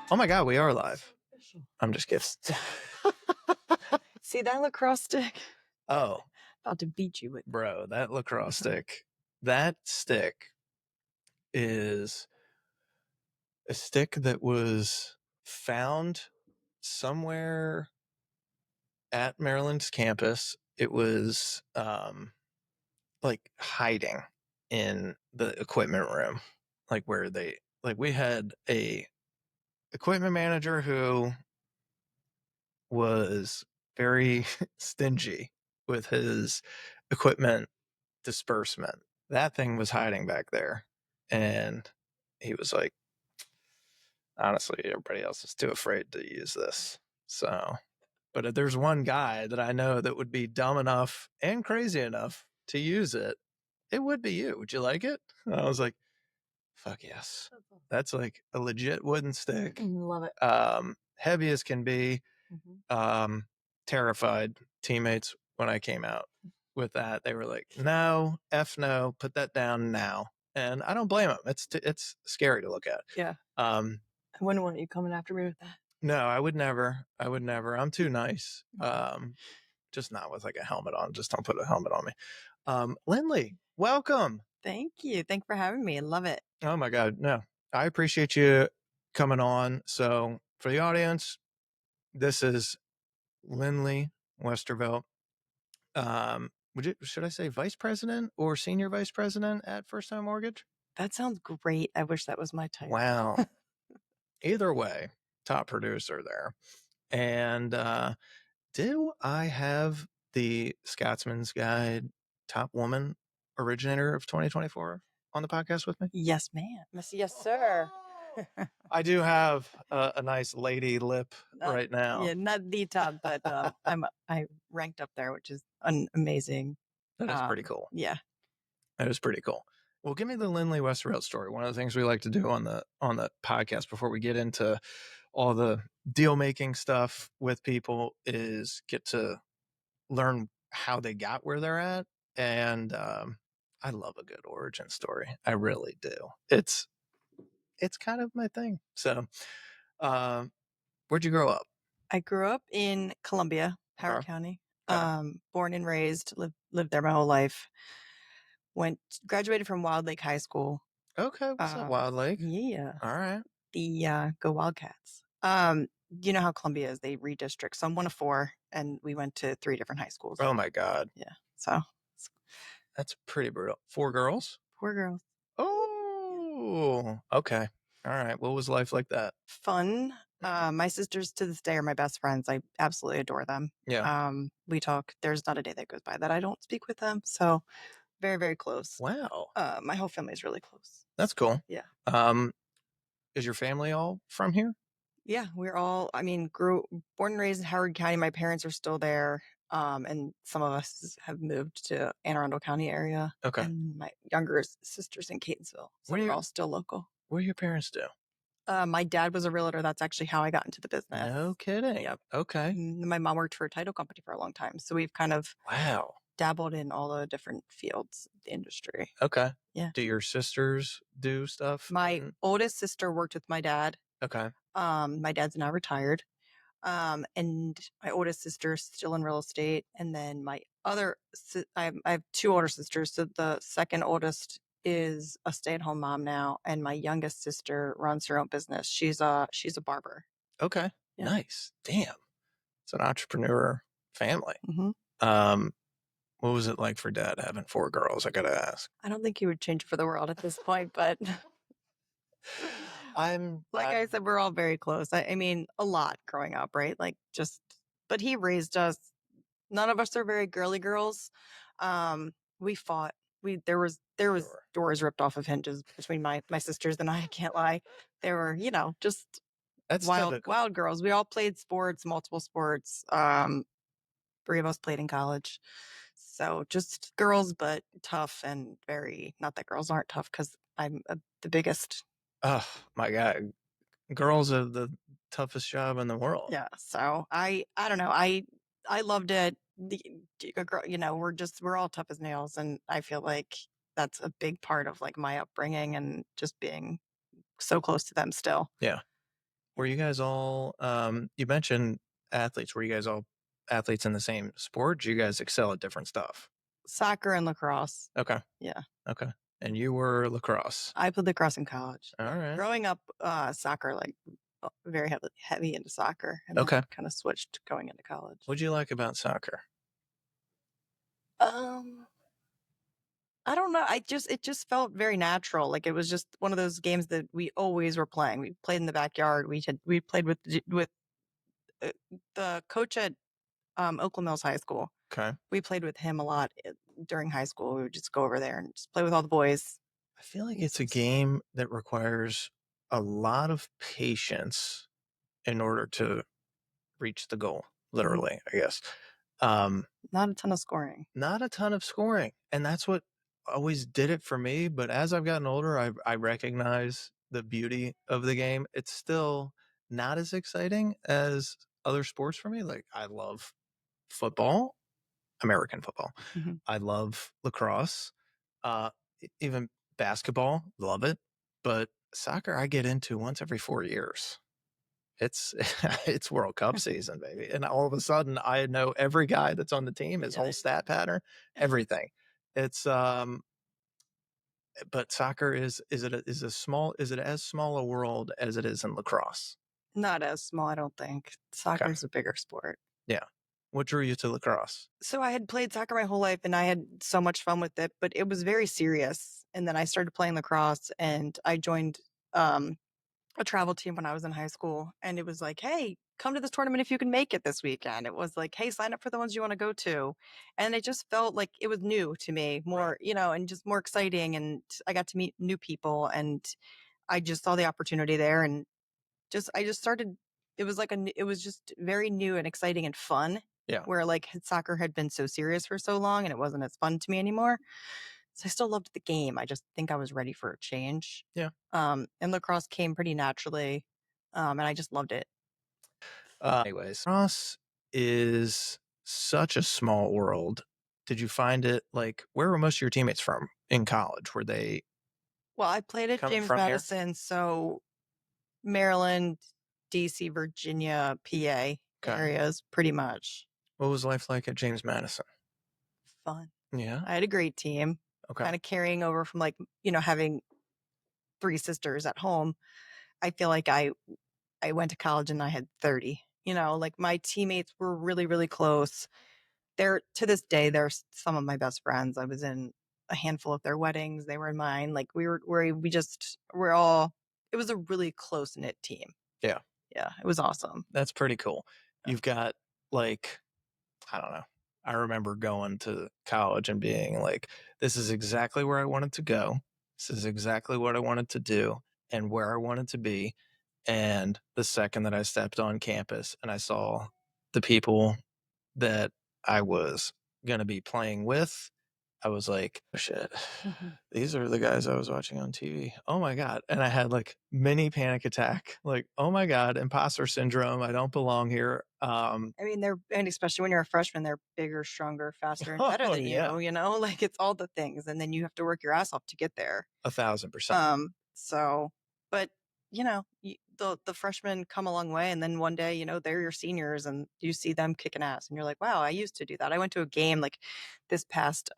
Oh my God, we are live. I'm just kidding. See that lacrosse stick? Oh, About to beat you with. bro, that lacrosse that stick is a stick that was found somewhere at Maryland's campus. It was like hiding in the equipment room, like where we had a equipment manager who was very stingy with his equipment disbursement. That thing was hiding back there. And he was like, honestly, everybody else is too afraid to use this. So, but if there's one guy that I know that would be dumb enough and crazy enough to use it, it would be you. Would you like it? And I was like, fuck yes. That's like a legit wooden stick. Love it. Heavy as can be. Terrified teammates when I came out with that. They were like, no, no, put that down now. And I don't blame them. It's scary to look at. Yeah. I wouldn't want you coming after me with that. No, I would never. I'm too nice. Just not with like a helmet on. Just don't put a helmet on me. Lynlea, welcome. Thank you. Thanks for having me. I love it. Oh my God. No, I appreciate you coming on. So for the audience, this is Lynlea Westervelt. Should I say vice president or senior vice president at First Time Mortgage? That sounds great. I wish that was my title. Wow. Either way, top producer there. And do I have the Scotsman's Guide top woman originator of 2024 on the podcast with me? Yes, ma'am. Yes, sir. I do have a nice lady lip right now. Yeah, not the top, but I ranked up there, which is amazing. That is pretty cool. Yeah. That is pretty cool. Well, give me the Lynlea Westervelt story. One of the things we like to do on the podcast before we get into all the deal making stuff with people is get to learn how they got where they're at. And I love a good origin story. I really do. It's kind of my thing. So, where'd you grow up? I grew up in Columbia, Howard County. Born and raised, lived there my whole life. Graduated from Wild Lake High School. Okay, what's up, Wild Lake? Yeah. All right. The Go Wildcats. You know how Columbia is, they redistrict. So I'm one of four, and we went to 3 different high schools. Oh my God. Yeah. So that's pretty brutal. 4 girls? 4 girls. Oh, okay. All right. What was life like that? Fun. My sisters to this day are my best friends. I absolutely adore them. Yeah. We talk. There's not a day that goes by that I don't speak with them. So very, very close. Wow. My whole family is really close. That's cool. Yeah. Is your family all from here? Yeah, we're all, born and raised in Howard County. My parents are still there. And some of us have moved to Anne Arundel County area. Okay. And my younger sister's in Catonsville. So we're all still local. What do your parents do? My dad was a realtor. That's actually how I got into the business. No kidding. Yep. Okay. My mom worked for a title company for a long time. So we've kind of dabbled in all the different fields of the industry. Okay. Yeah. Do your sisters do stuff? My oldest sister worked with my dad. Okay. My dad's now retired. And my oldest sister is still in real estate. And then my other, I have 2 older sisters. So the second oldest is a stay-at-home mom now, and my youngest sister runs her own business. She's a barber. Okay. Yeah. Nice. Damn. It's an entrepreneur family. Mm-hmm. What was it like for Dad having 4 girls? I gotta ask. I don't think he would change for the world at this point, but I said, we're all very close. I mean, a lot growing up, right? But he raised us. None of us are very girly girls. We fought. There was doors ripped off of hinges between my sisters and I can't lie. There were, just wild girls. We all played sports, multiple sports. 3 of us played in college. So just girls, but tough and very, not that girls aren't tough, because I'm the biggest. Oh my God. Girls are the toughest job in the world. Yeah. So I don't know. I loved it. We're all tough as nails. And I feel like that's a big part of like my upbringing and just being so close to them still. Yeah. Were you guys all, you mentioned athletes. Were you guys all athletes in the same sport? Do you guys excel at different stuff? Soccer and lacrosse. Okay. Yeah. Okay. And you were lacrosse. I played lacrosse in college. All right. Growing up, soccer, like very heavy into soccer, and then Okay. kind of switched going into college. What'd you like about soccer? Um, I don't know. It just felt very natural. Like it was just one of those games that we always were playing. We played in the backyard. We played with uh, the coach at Oakland Mills High School. Okay. We played with him a lot during high school. We would just go over there and just play with all the boys. I feel like It it's a was game that requires a lot of patience in order to reach the goal, literally, I guess. not a ton of scoring. Not a ton of scoring. And that's what always did it for me. But as I've gotten older, I recognize the beauty of the game. It's still not as exciting as other sports for me. Like, I love football, American football. Mhm. I love lacrosse, even basketball, love it. But soccer, I get into once every 4 years. It's it's World Cup season, baby. And all of a sudden I know every guy that's on the team, his whole stat pattern, everything. It's but soccer is it as small a world as it is in lacrosse? Not as small, I don't think. Okay. Soccer's a bigger sport. Yeah. What drew you to lacrosse? So I had played soccer my whole life and I had so much fun with it, but it was very serious. And then I started playing lacrosse and I joined um, a travel team when I was in high school. And it was like, hey, come to this tournament if you can make it this weekend. It was like, hey, sign up for the ones you want to go to. And it just felt like it was new to me, Right. more, and just more exciting. And I got to meet new people and I just saw the opportunity there and I just started. It was just very new and exciting and fun. Yeah. Where like soccer had been so serious for so long and it wasn't as fun to me anymore. So I still loved the game. I just think I was ready for a change. Yeah. And lacrosse came pretty naturally. And I just loved it. Anyways, lacrosse is such a small world. Did you find it like where were most of your teammates from in college? Were they Well, I played at coming James from here? Madison, so Maryland, DC, Virginia, PA Okay. areas, pretty much. What was life like at James Madison? Fun. Yeah. I had a great team, Okay. kind of carrying over from like, having three sisters at home. I feel like I went to college and I had 30. Like my teammates were really, really close. They're to this day, they're some of my best friends. I was in a handful of their weddings. They were in mine. Like we're all, it was a really close knit team. Yeah. Yeah. It was awesome. That's pretty cool. You've got like, I don't know. I remember going to college and being like, this is exactly where I wanted to go. This is exactly what I wanted to do and where I wanted to be. And the second that I stepped on campus and I saw the people that I was going to be playing with, I was like, oh, shit, these are the guys I was watching on TV. Oh my God. And I had like mini panic attack, like, oh my God, imposter syndrome. I don't belong here. I mean, and especially when you're a freshman, they're bigger, stronger, faster, and better Oh than yeah, like it's all the things. And then you have to work your ass off to get there. 1,000%. So, but the freshmen come a long way, and then one day, they're your seniors, and you see them kicking ass, and you're like, wow, I used to do that. I went to a game like this past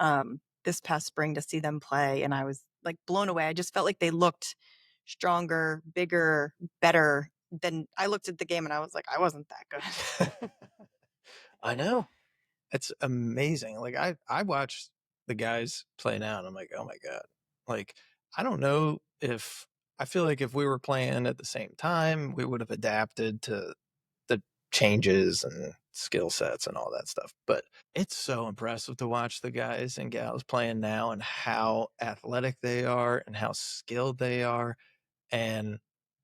spring to see them play, and I was like blown away. I just felt like they looked stronger, bigger, better than I looked at the game, and I was like, I wasn't that good. I know. It's amazing. Like I watch the guys play now and I'm like, oh my God. Like, I don't know if I feel like if we were playing at the same time, we would have adapted to the changes and skill sets and all that stuff. But it's so impressive to watch the guys and gals playing now and how athletic they are and how skilled they are. And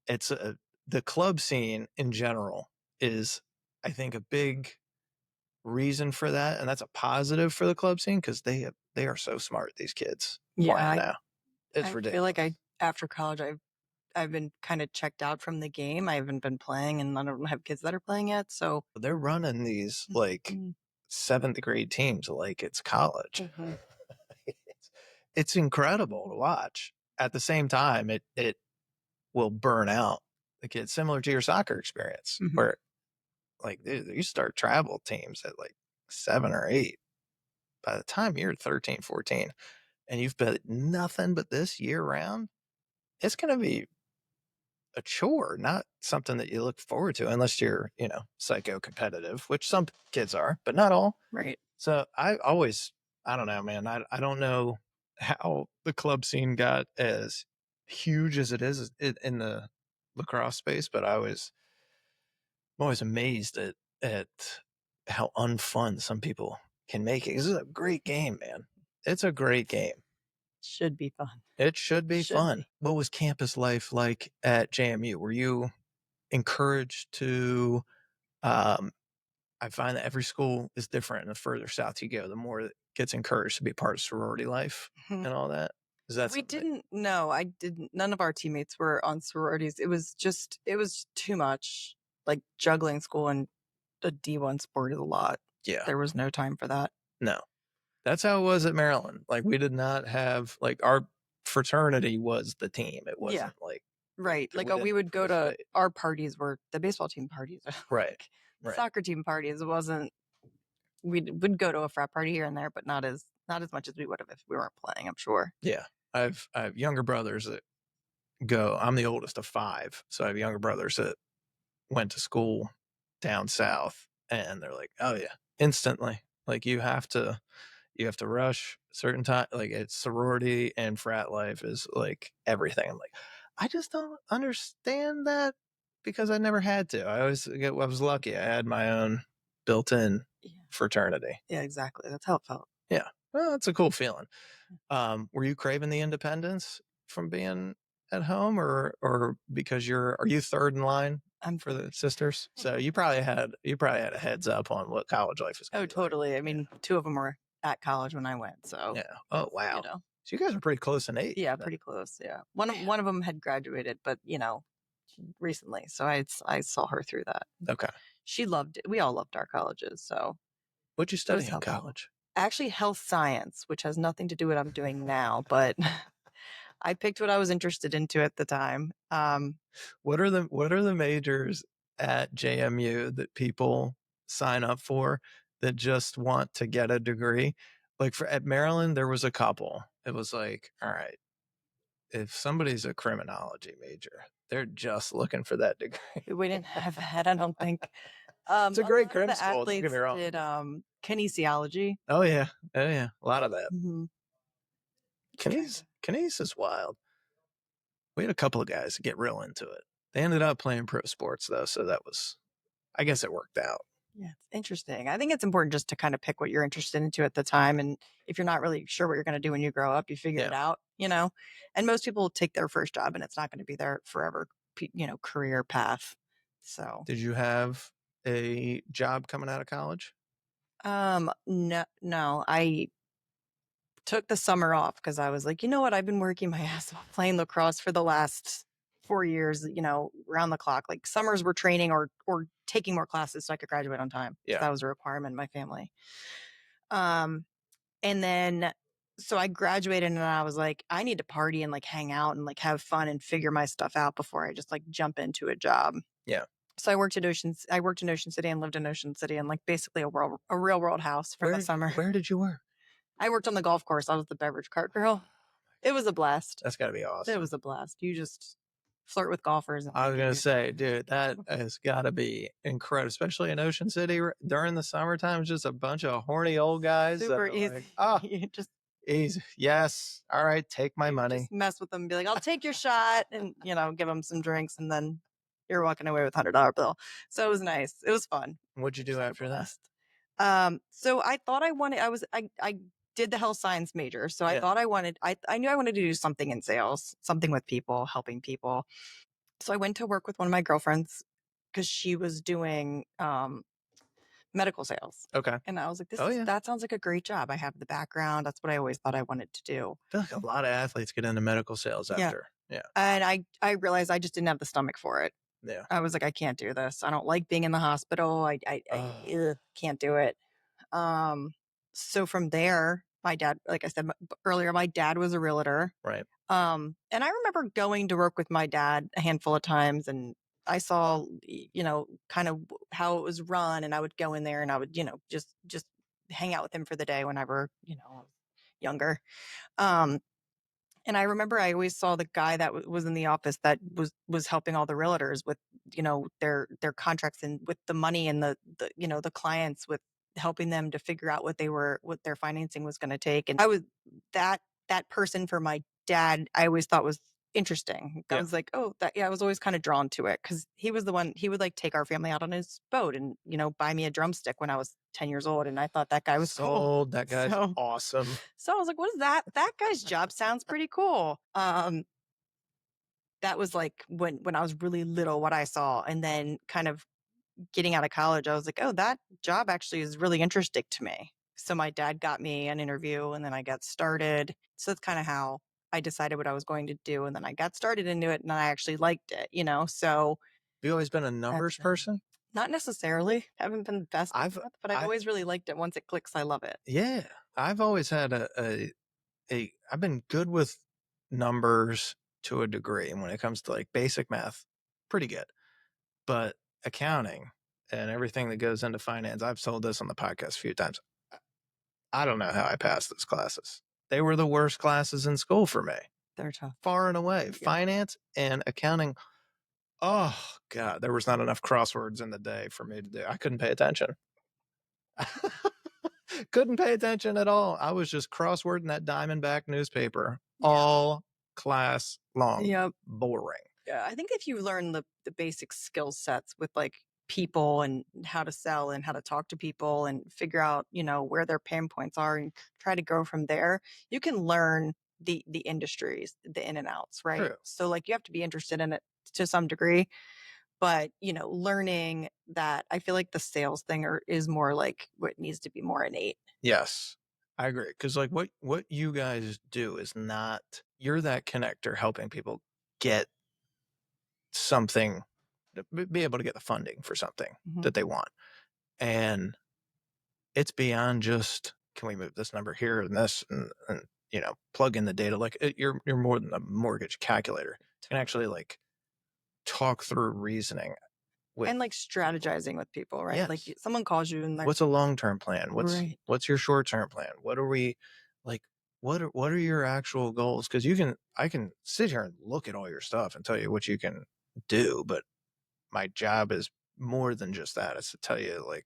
it's the club scene in general is, I think, a big reason for that, and that's a positive for the club scene because they are so smart. These kids Yeah, playing now, it's I feel like ridiculous. after college I've been kind of checked out from the game. I haven't been playing, and I don't have kids that are playing yet. So They're running these like mm, seventh grade teams like it's college. mhm. It's incredible to watch. At the same time, it will burn out the kids, similar to your soccer experience, Mhm. where like you start travel teams at like 7 or 8. By the time you're 13, 14, and you've been nothing but this year round, it's going to be a chore, not something that you look forward to unless you're, psycho competitive, which some kids are, but not all. Right. So I don't know, man. I don't know how the club scene got as huge as it is in the lacrosse space, but I'm always amazed at how unfun some people can make it. This is a great game, man. It's a great game. Should be fun. It should be Should fun. be. What was campus life like at JMU? Were you encouraged to um I find that every school is different, and the further south you go, the more it gets encouraged to be part of sorority life Mhm. and all that. Is that We something that didn't no, I didn't none of our teammates were on sororities. It was too much. Like juggling school and a D1 sport is a lot. yeah, There was no time for that. no. That's how it was at Maryland. Like we did not have like our fraternity was the team. It Yeah. wasn't like Right. Like, we we didn't would go to participate. our parties were the baseball team parties, Right. like Right. soccer team parties. It wasn't we'd go to a frat party here and there, but not as much as we would have if we weren't playing, I'm sure. Yeah. I have younger brothers that go. I'm the oldest of 5, so I have younger brothers that went to school down south, and they're like, "Oh yeah, instantly. Like you have to rush certain time. Like it's sorority and frat life is like everything." I'm like, I just don't understand that because I never had to. I was lucky. I had my own built-in Yeah. fraternity. Yeah, exactly. That's how it felt. Yeah, well, it's a cool feeling. Were you craving the independence from being at home, or because are you third in line I'm for the third. sisters? So you probably had a heads up on what college life is Oh, going to be like. totally. I Yeah, mean, 2 of them were at college when I went, so yeah. Oh you wow. know. So you guys are pretty close in age Yeah, then. pretty close. Yeah. One of them had graduated, but recently. So I saw her through that. Okay. She loved it. We all loved our colleges, so What'd you it study was in helpful. college? Actually, health science, which has nothing to do with what I'm doing now, but I picked what I was interested into at the time. What are the majors at JMU that people sign up for that just want to get a degree? Like at Maryland, there was a couple. It was like, all right, if somebody's a criminology major, they're just looking for that degree. We didn't have that, I don't think. It's a A great lot of crim the school. Don't get me athletes wrong. did kinesiology. Oh yeah, oh yeah, a lot of that. Mhm. Trying to Kines is wild. We had a couple of guys get real into it. They ended up playing pro sports though, so I guess it worked out. Yeah, it's interesting. I think it's important just to kind of pick what you're interested into at the time. And if you're not really sure what you're going to do when you grow up, you figure it Yeah. out. And most people take their first job and it's not going to be their forever, career path. So, Did you have a job coming out of college? no, no, I took the summer off because I was like, you know what? I've been working my ass off playing lacrosse for the last 4 years, round the clock. Like summers were training or taking more classes so I could graduate on time because Yeah. that was a requirement in my family. Um, And then so I graduated and I was like, I need to party and like hang out and like have fun and figure my stuff out before I just like jump into a job. Yeah. So I worked in Ocean City and lived in Ocean City and like basically a real world house for the summer. Where did you work? I worked on the golf course. I was the beverage cart girl. It was a blast. That's got to be It awesome. was a blast. You just flirt with golfers and I they was give gonna you say, dude, that has got to be incredible, especially in Ocean City during the summertime. It's just a bunch of horny old guys that super are easy. like, "Ah, You just easy, yes, all right, take my you just money." mess with them and be like, I'll take your shot and give them some drinks and then you're walking away with $100 bill. So it was nice. It was fun. What'd you do Just had a after that? blast. So I thought I wanted I did the health science major. So I Yeah. thought I knew I wanted to do something in sales, something with people, helping people. So I went to work with one of my girlfriends because she was doing medical sales. Okay. And I was like, Oh yeah. that sounds like a great job. I have the background. That's what I always thought I wanted to do. I feel like a lot of athletes get into medical sales Yeah. after. Yeah. And I realized I just didn't have the stomach for it. Yeah. I was like, I can't do this. I don't like being in the hospital. Oh, Can't do it. Um, so from there, my dad, like I said earlier, my dad was a realtor. right. And I remember going to work with my dad a handful of times and I saw, kind of how it was run, and I would go in there and I would, just hang out with him for the day whenever, I was younger. Um, and I remember I always saw the guy that was in the office that was helping all the realtors with, their contracts and with the money and the clients with helping them to figure out what their financing was going to take. And I was that that person for my dad. I always thought was interesting. I Yeah. was like, oh, that yeah. I was always kind of drawn to it because he was the one. He would like take our family out on his boat and buy me a drumstick when I was 10 years old, and I thought that guy was cool. Sold. That guy's So awesome. so I was like, "What is that? That guy's job sounds pretty cool." That was like when I was really little, what I saw, and then kind of getting out of college, I was like, "Oh, that job actually is really interesting to me." So my dad got me an interview, and then I got started. So that's kind of how I decided what I was going to do, and then I got started into it, and I actually liked it. So Have you always been a that's numbers person? not necessarily haven't been the best at I've, math, but I've I, always really liked it. Once it clicks, I love it. yeah, I've always had I've been good with numbers to a degree. And when it comes to like basic math, pretty good. But accounting and everything that goes into finance, I've told this on the podcast a few times. I don't know how I passed those classes. They were the worst classes in school for me, They're tough. far and away. Yeah. Finance and accounting. Oh God, there was not enough crosswords in the day for me to do. I couldn't pay attention. Couldn't pay attention at all. I was just crosswording that Diamondback newspaper all class long. Yep. Boring. Yeah, I think if you learn the basic skill sets with like people and how to sell and how to talk to people and figure out, where their pain points are and try to go from there, you can learn the industries, the in and outs, right? True. So like you have to be interested in it to some degree, but learning that I feel like the sales thing is more like what needs to be more innate. Yes, I agree. Because like what you guys do is not, you're that connector helping people get something, be able to get the funding for something Mhm. that they want. And it's beyond just, can we move this number here and this and plug in the data. Like you're more than a mortgage calculator. You can actually like talk through reasoning with And like strategizing with people, right? Like yes. someone calls you and they're What's a long-term plan? right. What's your short-term plan? What are we like what are your actual goals? Because I can sit here and look at all your stuff and tell you what you can do, but my job is more than just that. It's to tell you like,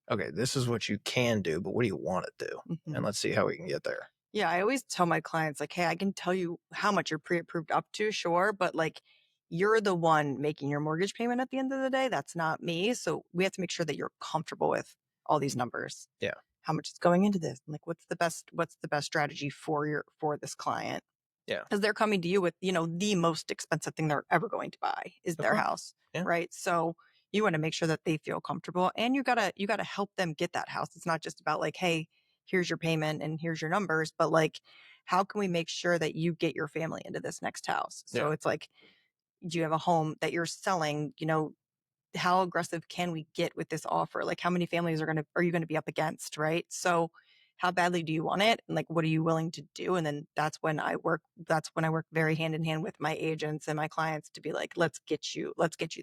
okay, this is what you can do, but what do you want to do? And Mhm. let's see how we can get there. Yeah, I always tell my clients, like, hey, I can tell you how much you're pre approved up to, sure, but like you're the one making your mortgage payment at the end of the day. That's not me. So we have to make sure that you're comfortable with all these numbers. Yeah. How much is going into this? And like what's the best strategy for this client? Yeah. Because they're coming to you with, the most expensive thing they're ever going to buy is Of their course. house. Yeah. Right. So you want to make sure that they feel comfortable and you gotta help them get that house. It's not just about like, hey, here's your payment and here's your numbers, but like, how can we make sure that you get your family into this next house? So Yeah. it's like, do you have a home that you're selling? How aggressive can we get with this offer? Like how many families are you going to be up against, right? So how badly do you want it? And like what are you willing to do? And then that's when I work very hand in hand with my agents and my clients to be like, let's get you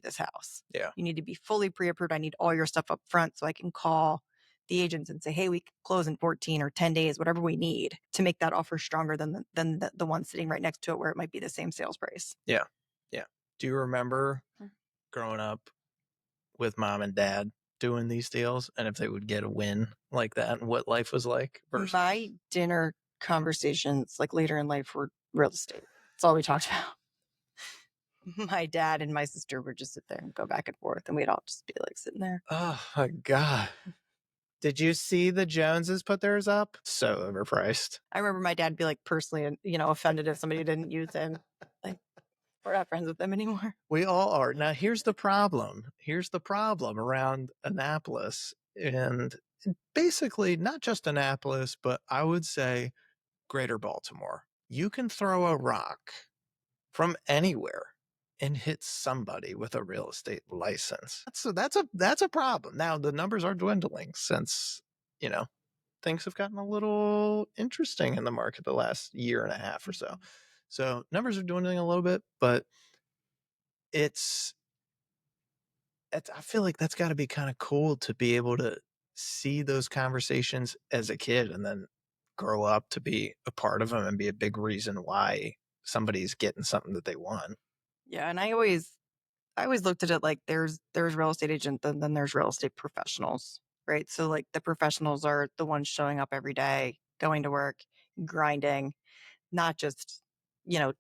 this house. Yeah. You need to be fully pre-approved. I need all your stuff up front so I can call the agents and say, hey, we can close in 14 or 10 days, whatever we need to make that offer stronger than the one sitting right next to it where it might be the same sales price. Yeah. Yeah. Do you remember growing up with mom and dad doing these deals and if they would get a win like that and what life was like versus My dinner conversations, like, later in life were real estate. That's all we talked about. My dad and my sister would just sit there and go back and forth, and we'd all just be, like, sitting there. oh my God. Did you see the Joneses put theirs up? So overpriced. I remember my dad be, like, personally, offended if somebody didn't use him. Like, we're not friends with them anymore. We all are. Now, here's the problem. Here's the problem around Annapolis and basically not just Annapolis, but I would say greater Baltimore. You can throw a rock from anywhere and hit somebody with a real estate license. So that's a problem. Now the numbers are dwindling since, you know, things have gotten a little interesting in the market the last year and a half or so. So numbers are dwindling a little bit, but it's I feel like that's got to be kind of cool to be able to see those conversations as a kid and then grow up to be a part of them and be a big reason why somebody's getting something that they want. Yeah, and I always looked at it like there's real estate agents and then there's real estate professionals, right? So like the professionals are the ones showing up every day, going to work, grinding, not just,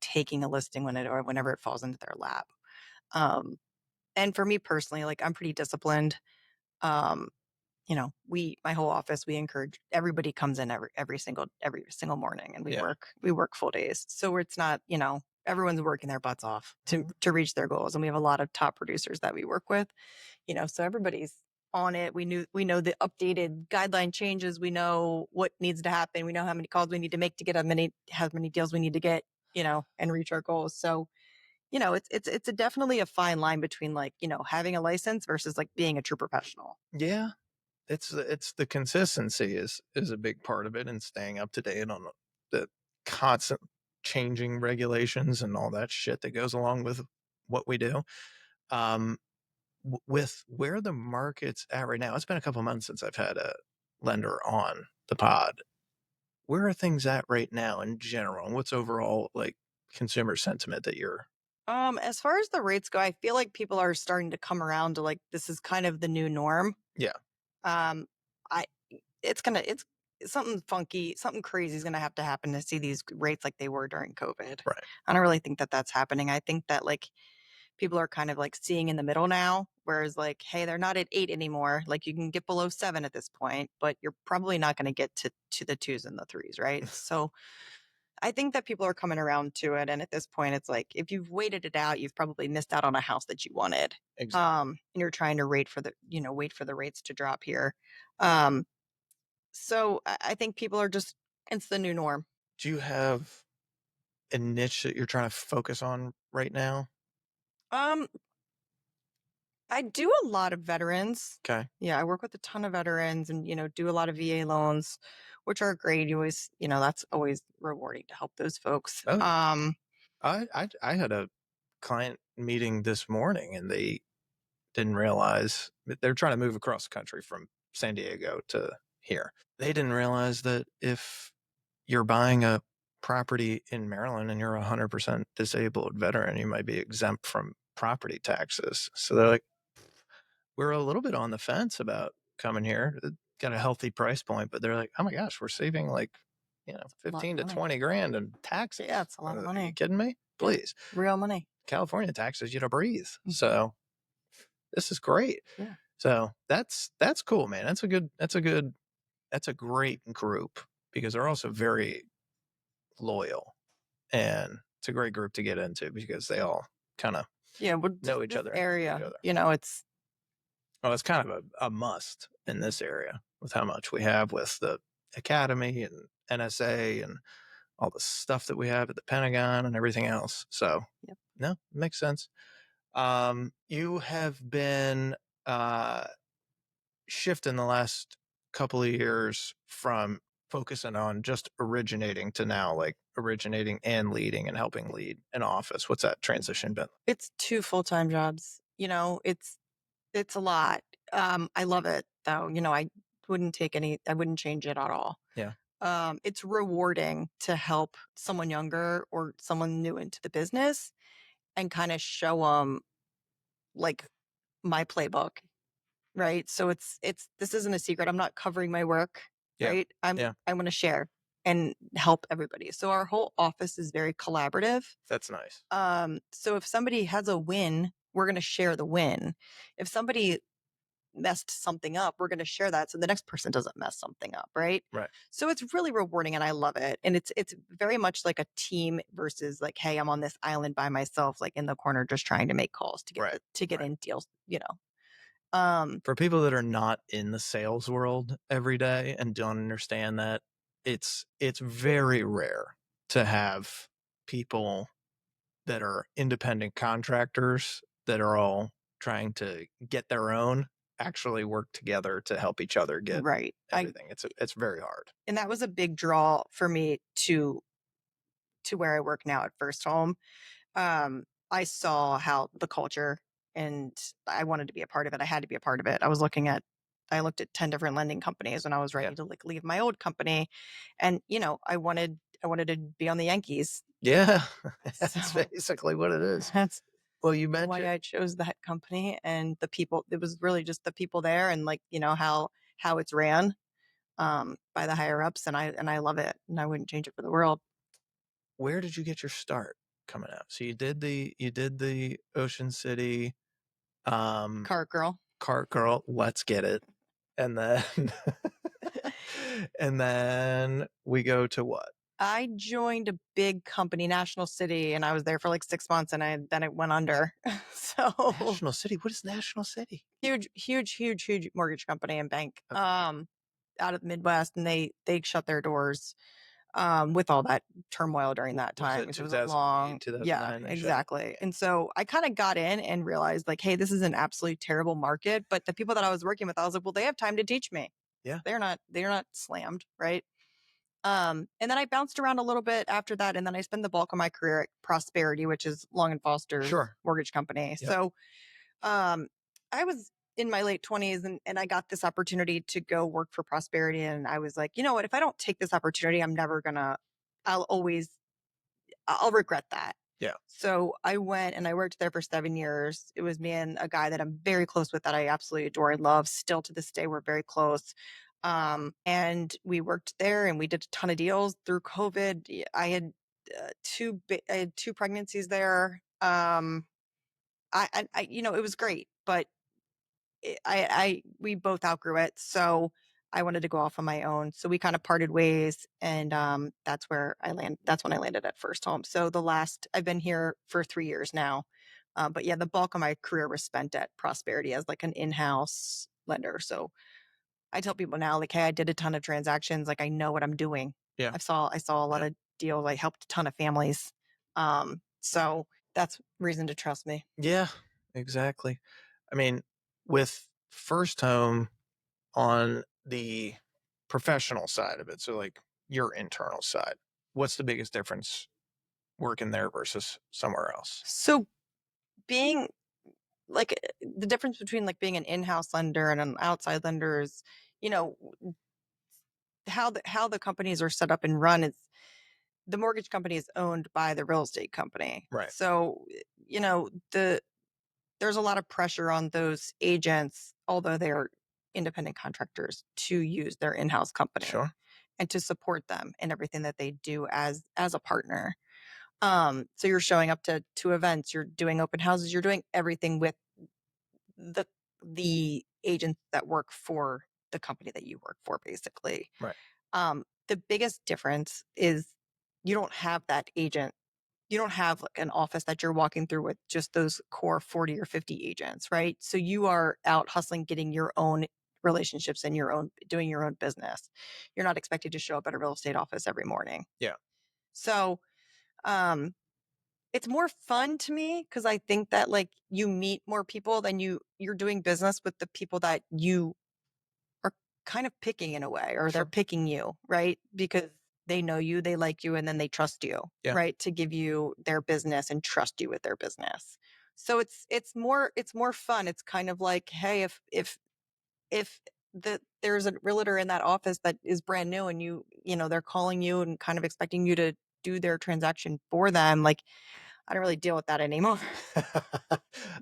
taking a listing when it or whenever it falls into their lap. Um, and for me personally, like I'm pretty disciplined. Um, my whole office, we encourage everybody comes in every single morning and we Yeah. work full days. So it's not, everyone's working their butts off to reach their goals. And we have a lot of top producers that we work with, so everybody's on it. We know the updated guideline changes. We know what needs to happen. We know how many calls we need to make to get how many deals we need to get, and reach our goals. So, it's definitely a fine line between like, having a license versus like being a true professional. Yeah. It's the consistency is a big part of it and staying up to date on the constant changing regulations and all that shit that goes along with what we do. Um, with where the market's at right now, it's been a couple months since I've had a lender on the pod. Where are things at right now in general? And what's overall like consumer sentiment that you're As far as the rates go, I feel like people are starting to come around to like this is kind of the new norm. yeah, Um, I it's something funky, something crazy is gonna have to happen to see these rates like they were during COVID. right. I don't really think that that's happening. I think that like people are kind of like seeing in the middle now, whereas like, hey, they're not at 8 anymore. Like you can get below 7 at this point, but you're probably not going to get to the twos and the threes, right? So I think that people are coming around to it. And at this point, it's like if you've waited it out, you've probably missed out on a house that you wanted. Exactly. And you're trying to wait for the rates to drop here. Um, so I think people are just it's the new norm. Do you have a niche that you're trying to focus on right now? Um, I do a lot of veterans. Okay. Yeah, I work with a ton of veterans and, do a lot of VA loans, which are great. You always, that's always rewarding to help those folks. Oh, I had a client meeting this morning and they didn't realize that they're trying to move across the country from San Diego to here. They didn't realize that if you're buying a property in Maryland and you're a 100% disabled veteran, you might be exempt from property taxes. So they're like, we're a little bit on the fence about coming here. It got a healthy price point, but they're like, oh my gosh, we're saving like, A lot of 15 to money. 20 grand in taxes. Yeah, it's a lot of Are you money. kidding me? Yeah, Please. real money. California taxes you to breathe. Mhm. So this is great. Yeah. So that's cool, man. That's a great group because they're also very loyal and it's a great group to get into because they all kind of Yeah. Well, know each this other and help each area, other. it's Well, it's kind of a must in this area with how much we have with the academy and NSA and all the stuff that we have at the Pentagon and everything else. So yep. no, it makes sense. You have been uh, shifting the last couple of years from focusing on just originating to now like originating and leading and helping lead an office. What's that transition been? It's 2 full-time jobs. It's a lot. I love it though. I wouldn't change it at all. Yeah. It's rewarding to help someone younger or someone new into the business and kind of show them like my playbook, right? So this isn't a secret. I'm not covering my work, Yeah. right? Yeah. I want to share and help everybody. So our whole office is very collaborative. That's nice. So if somebody has a win, we're going to share the win. If somebody messed something up, we're going to share that so the next person doesn't mess something up, right? Right. So it's really rewarding and I love it. And it's very much like a team versus like, hey, I'm on this island by myself, like in the corner, just trying to make calls to get Right. to get Right. in deals. Um, For people that are not in the sales world every day and don't understand that, it's very rare to have people that are independent contractors that are all trying to get their own actually work together to help each other get right. everything. It's very hard. And that was a big draw for me to where I work now at First Home. I saw how the culture and I wanted to be a part of it. I had to be a part of it. I looked at 10 different lending companies when I was Yeah. ready to like leave my old company. And, I wanted to be on the Yankees. Yeah. That's So basically what it is. that's Well, you why mentioned I chose that company and the people. It was really just the people there and like, how it's ran by the higher ups. And I love it. And I wouldn't change it for the world. where did you get your start coming up? So you did the Ocean City um Cart girl. cart girl, let's get it. And then and then we go to what? I joined a big company, National City, and I was there for like 6 months, and then it went under. So National City. What is National City? huge, huge, huge, huge mortgage company and bank, Okay. out of the Midwest, and they shut their doors, with all that turmoil during that Was time it because it was a 2008, long, yeah, 2009 they shut it? exactly. Yeah. And so I kind of got in and realized like, hey, this is an absolutely terrible market. But the people that I was working with, I was like, well, they have time to teach me. Yeah. They're not slammed, right? And then I bounced around a little bit after that, and then I spent the bulk of my career at Prosperity, which is Long and Foster's Sure. mortgage company. Yep. So um, I was in my late 20s, and I got this opportunity to go work for Prosperity. And I was like, you know what? If I don't take this opportunity, I'll always, I'll regret that. Yeah. So I went and I worked there for 7 years. It was me and a guy that I'm very close with that I absolutely adore and love. Still to this day, we're very close. And we worked there and we did a ton of deals through COVID. I had I had two pregnancies there. It was great, but we both outgrew it. So I wanted to go off on my own. So we kind of parted ways, and that's when I landed at First Home. So I've been here for 3 years now. But yeah, the bulk of my career was spent at Prosperity as like an in-house lender. So I tell people now, like, hey, I did a ton of transactions. Like I know what I'm doing. Yeah. I saw a lot Yeah. of deals. I helped a ton of families. So that's reason to trust me. Yeah. Exactly. I mean, with First Home on the professional side of it, so like your internal side, what's the biggest difference working there versus somewhere else? So being like the difference between like being an in-house lender and an outside lender is, you know, how the companies are set up and run is the mortgage company is owned by the real estate company. Right. So, there's a lot of pressure on those agents, although they're independent contractors, to use their in-house company Sure. and to support them in everything that they do as a partner. So you're showing up to events, you're doing open houses, you're doing everything with the agents that work for the company that you work for, basically. Right. The biggest difference is you don't have that agent. You don't have like an office that you're walking through with just those core 40 or 50 agents, right? So you are out hustling, getting your own relationships and doing your own business. You're not expected to show up at a real estate office every morning. Yeah. So, um, it's more fun to me because I think that like you meet more people than you're doing business with the people that you are kind of picking in a way, or they're Sure. picking you, right? Because they know you, they like you, and then they trust you, Yeah. right? To give you their business and trust you with their business. So it's more fun. It's kind of like, hey, if there's a realtor in that office that is brand new and they're calling you and kind of expecting you to do their transaction for them, like I don't really deal with that anymore.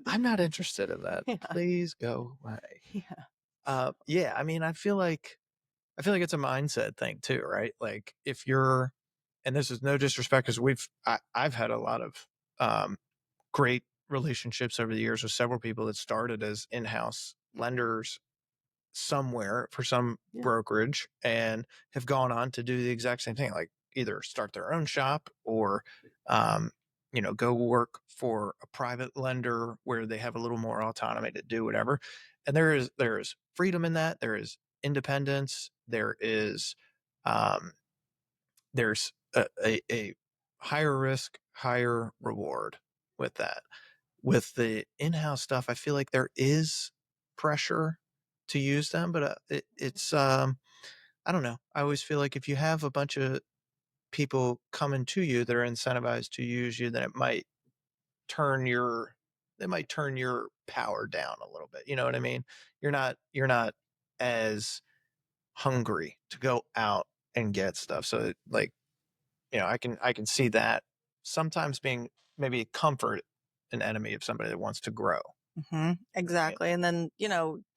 I'm not interested in that. Yeah. Please go away. Yeah. Yeah, I mean, I feel like it's a mindset thing too, right? Like if you're, and this is no disrespect because I've had a lot of um, great relationships over the years with several people that started as in-house lenders somewhere for some Yeah. brokerage and have gone on to do the exact same thing, like either start their own shop or, um, go work for a private lender where they have a little more autonomy to do whatever. And there is freedom in that. There is independence. Um, there's a higher risk, higher reward with that. With the in-house stuff, I feel like there is pressure to use them, but it's I don't know. I always feel like if you have a bunch of people coming to you that are incentivized to use you, then it might turn your turn your power down a little bit. You know what I mean? You're not as hungry to go out and get stuff. So like, I can see that sometimes being maybe a comfort an enemy of somebody that wants to grow. Right? Exactly. And then,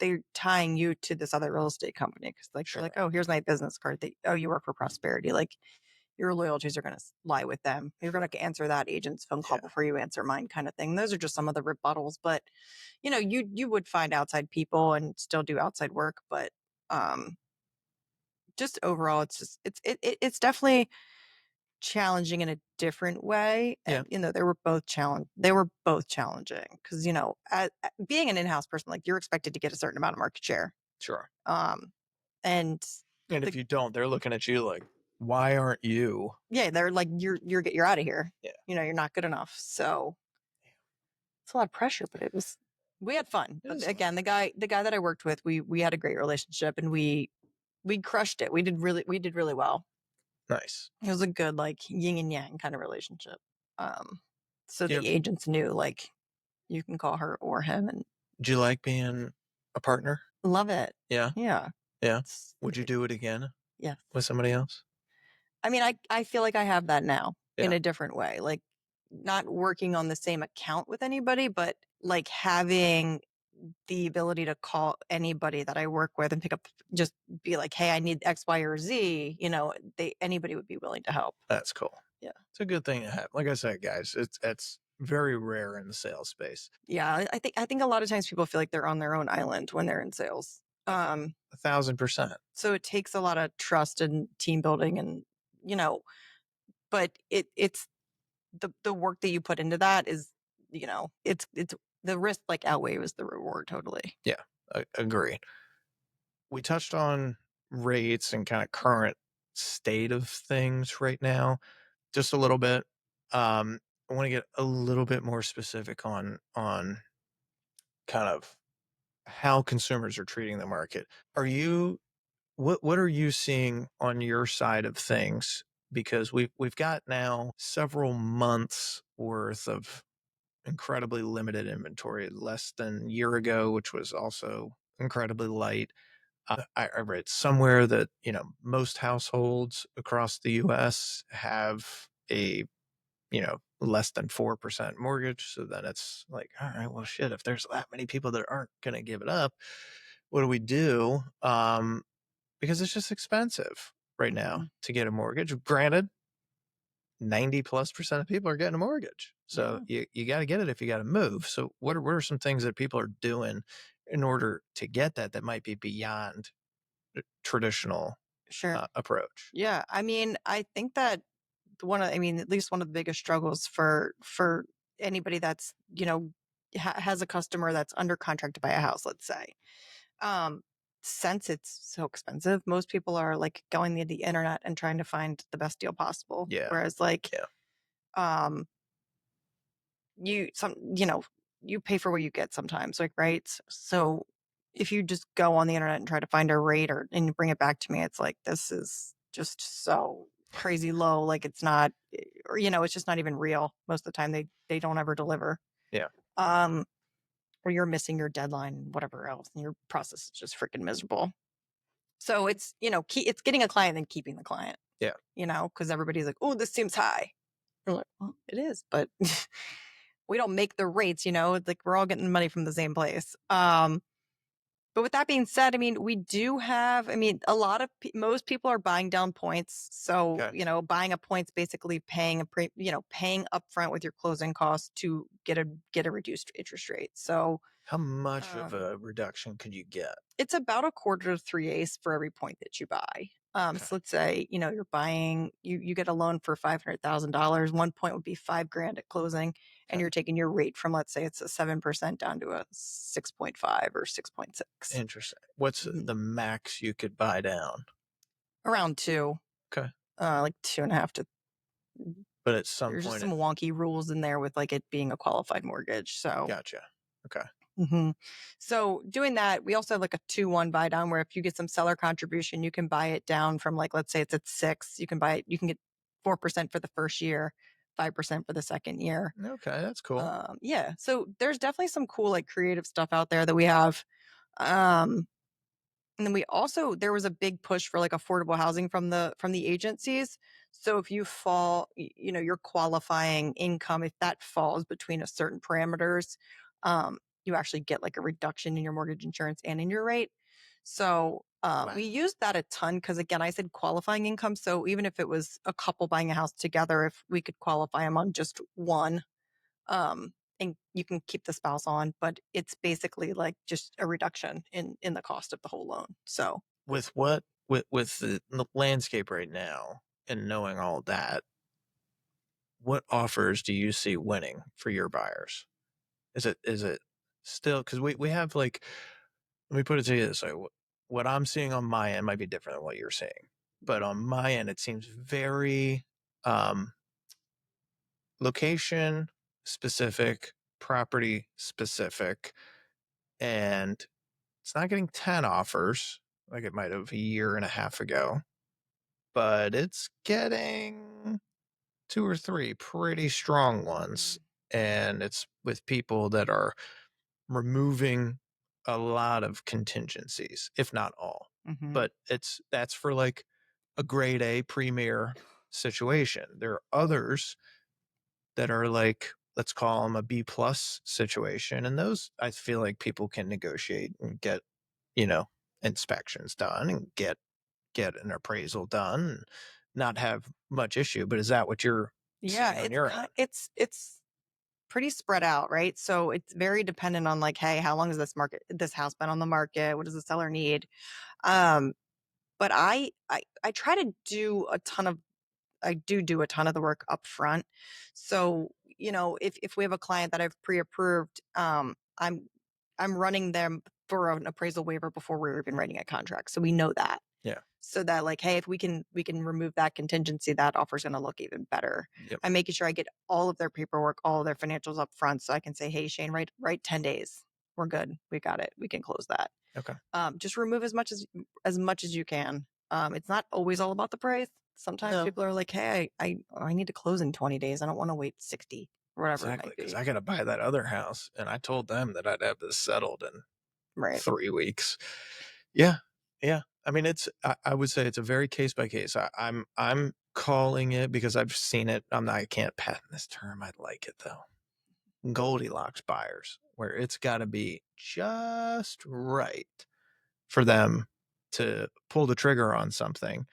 they're tying you to this other real estate company because, like, they're Sure. like, oh, here's my business card. Oh, you work for Prosperity. Like, your loyalties are going to lie with them. You're going to answer that agent's phone call Yeah. before you answer mine, kind of thing. Those are just some of the rebuttals. But, you would find outside people and still do outside work. But just overall, it's definitely challenging in a different way. Yeah. And, they were both challenging because, being an in-house person, like, you're expected to get a certain amount of market share. Sure. Um, and And the, if you don't, they're looking at you like, why aren't you? yeah, they're like, you're out of here. Yeah. You're not good enough. So it's a lot of pressure, but we had fun. It's Again, the guy that I worked with, we had a great relationship and we crushed it. We did really well. nice. It was a good, like, yin and yang kind of relationship. Um, so You know, the agents knew, like, you can call her or him and do you like being a partner? love it. Yeah. Yeah. Yeah. It's, Would you do it again yeah. with somebody else? I mean, I feel like I have that now in Yeah. a different way. Like, not working on the same account with anybody, but like having the ability to call anybody that I work with and pick up, just be like, hey, I need X, Y, or Z. Anybody would be willing to help. That's cool. Yeah. It's a good thing to have. Like I said, guys, it's very rare in the sales space. Yeah. I think a lot of times people feel like they're on their own island when they're in sales. 1,000%. So it takes a lot of trust and team building and, you know, but it's the work that you put into that is, it's the risk, like, outweighs the reward totally. Yeah, I agree. We touched on rates and kind of current state of things right now, just a little bit. I want to get a little bit more specific on kind of how consumers are treating the market. Are you what are you seeing on your side of things? Because we've got now several months worth of incredibly limited inventory, less than a year ago, which was also incredibly light. I read somewhere that most households across the U.S. have a less than 4% mortgage. So then it's like, all right, well, shit, if there's that many people that aren't going to give it up, what do we do? Because it's just expensive right now Mhm. to get a mortgage. Granted, 90+% of people are getting a mortgage. So you got to get it if you got to move. So what are some things that people are doing in order to get that might be beyond the traditional Sure. approach? Yeah. I mean, I think that at least one of the biggest struggles for anybody that's, has a customer that's under contract to buy a house, let's say. Um, since it's so expensive, most people are, like, going to the internet and trying to find the best deal possible. Yeah. Whereas, like, Yeah. um, you pay for what you get sometimes, like, right? So if you just go on the internet and try to find a rate and you bring it back to me, it's like, this is just so crazy low. Like, it's not, or, it's just not even real. Most of the time they don't ever deliver. Yeah. Um, or you're missing your deadline and whatever else, and your process is just freaking miserable. So it's, it's getting a client and keeping the client, Yeah. because everybody's like, oh, this seems high. You're like, well, it is, but we don't make the rates, it's like we're all getting the money from the same place. But with that being said, I mean, we do have, I mean, most people are buying down points. So, Okay. buying a point's basically paying paying upfront with your closing costs to get a reduced interest rate. So, How much of um, a reduction could you get? it's about a quarter to 3/8 for every point that you buy. Okay. So let's say, you're buying, you get a loan for $500,000. 1 point would be $5,000 at closing. And Okay. you're taking your rate from, let's say it's a 7% down to a 6.5 or 6.6. Interesting. What's the max you could buy down? Around 2, Okay. like 2.5 to. But at some There's just point, some wonky rules in there with, like, it being a qualified mortgage. So, gotcha. Okay. mhm. So doing that, we also have, like, a 2-1 buy down where if you get some seller contribution, you can buy it down from, like, let's say it's at 6, you can get 4% for the first year, 5% for the second year. Okay, that's cool. Yeah, so there's definitely some cool like creative stuff out there that we have. Um, and then we also there was a big push for like affordable housing from the agencies. So if you fall, you know, your qualifying income, if that falls between a certain parameters, you actually get like a reduction in your mortgage insurance and in your rate. So Wow. we used that a ton because again, I said qualifying income. So even if it was a couple buying a house together, if we could qualify them on just one, and you can keep the spouse on, but it's basically like just a reduction in the cost of the whole loan. So With what with the landscape right now and knowing all that, what offers do you see winning for your buyers? Is it still because we have like let me put it to you this way. What I'm seeing on my end might be different than what you're seeing. But on my end, it seems very um, location specific, property specific, and it's not getting 10 offers like it might have a year and a half ago, but it's getting two or three pretty strong ones. mhm, And it's with people that are removing a lot of contingencies, if not all. mhm. But that's for like a grade A premier situation. There are others that are like, let's call them a B plus situation. And those I feel like people can negotiate and get, you know, inspections done and get an appraisal done and not have much issue. But is that what you're Yeah, seeing on your end? it's pretty spread out, right? So it's very dependent on like, hey, how long has this house been on the market? What does the seller need? Um, but I try to do a ton of I do a ton of the work up front. So, you know, if we have a client that I've pre-approved, I'm running them for an appraisal waiver before we're even writing a contract. So we know that. Yeah. So that like, hey, if we can remove that contingency, that offer's gonna look even better. Yep. I'm making sure I get all of their paperwork, all of their financials up front so I can say, hey Shane, write 10 days. We're good. We got it. We can close that. Okay. Just remove as much as you can. It's not always all about the price. Sometimes No. people are like, "Hey, I need to close in 20 days. I don't want to wait 60 or whatever it Exactly. might Because be." I got to buy that other house. And I told them that I'd have this settled in Right. 3 weeks. Yeah. Yeah. I mean, I would say it's a very case by case. I'm calling it because I've seen it. I can't patent this term. I like it though. Goldilocks buyers, where it's got to be just right for them to pull the trigger on something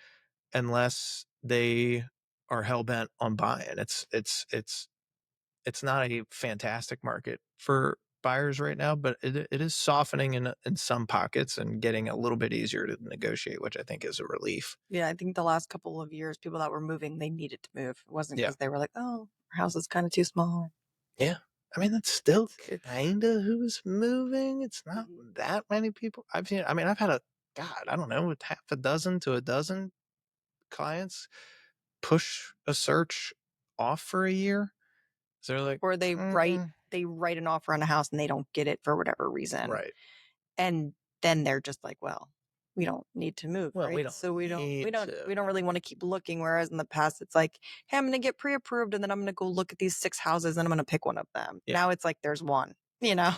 unless they are hell bent on buying. It's not a fantastic market for buyers right now, but it is softening in some pockets and getting a little bit easier to negotiate, which I think is a relief. Yeah, I think the last couple of years, people that were moving, they needed to move. It wasn't Yeah. because they were like, "Oh, our house is kind of too small." Yeah. I mean, that's still It's kind of who's moving. It's not Mhm. that many people. I mean, I've had I don't know, half a dozen to a dozen clients push a search off for a year. So they're like, Or mm, they write an offer on a house and they don't get it for whatever reason. right. And then they're just like, "Well, we don't need to move, Well, we right? don't So need to. we don't really wanna keep looking," whereas in the past, it's like, "Hey, I'm gonna get pre-approved, and then I'm gonna go look at these 6 houses, and I'm gonna pick one of them." Yeah. Now it's like there's 1, you know?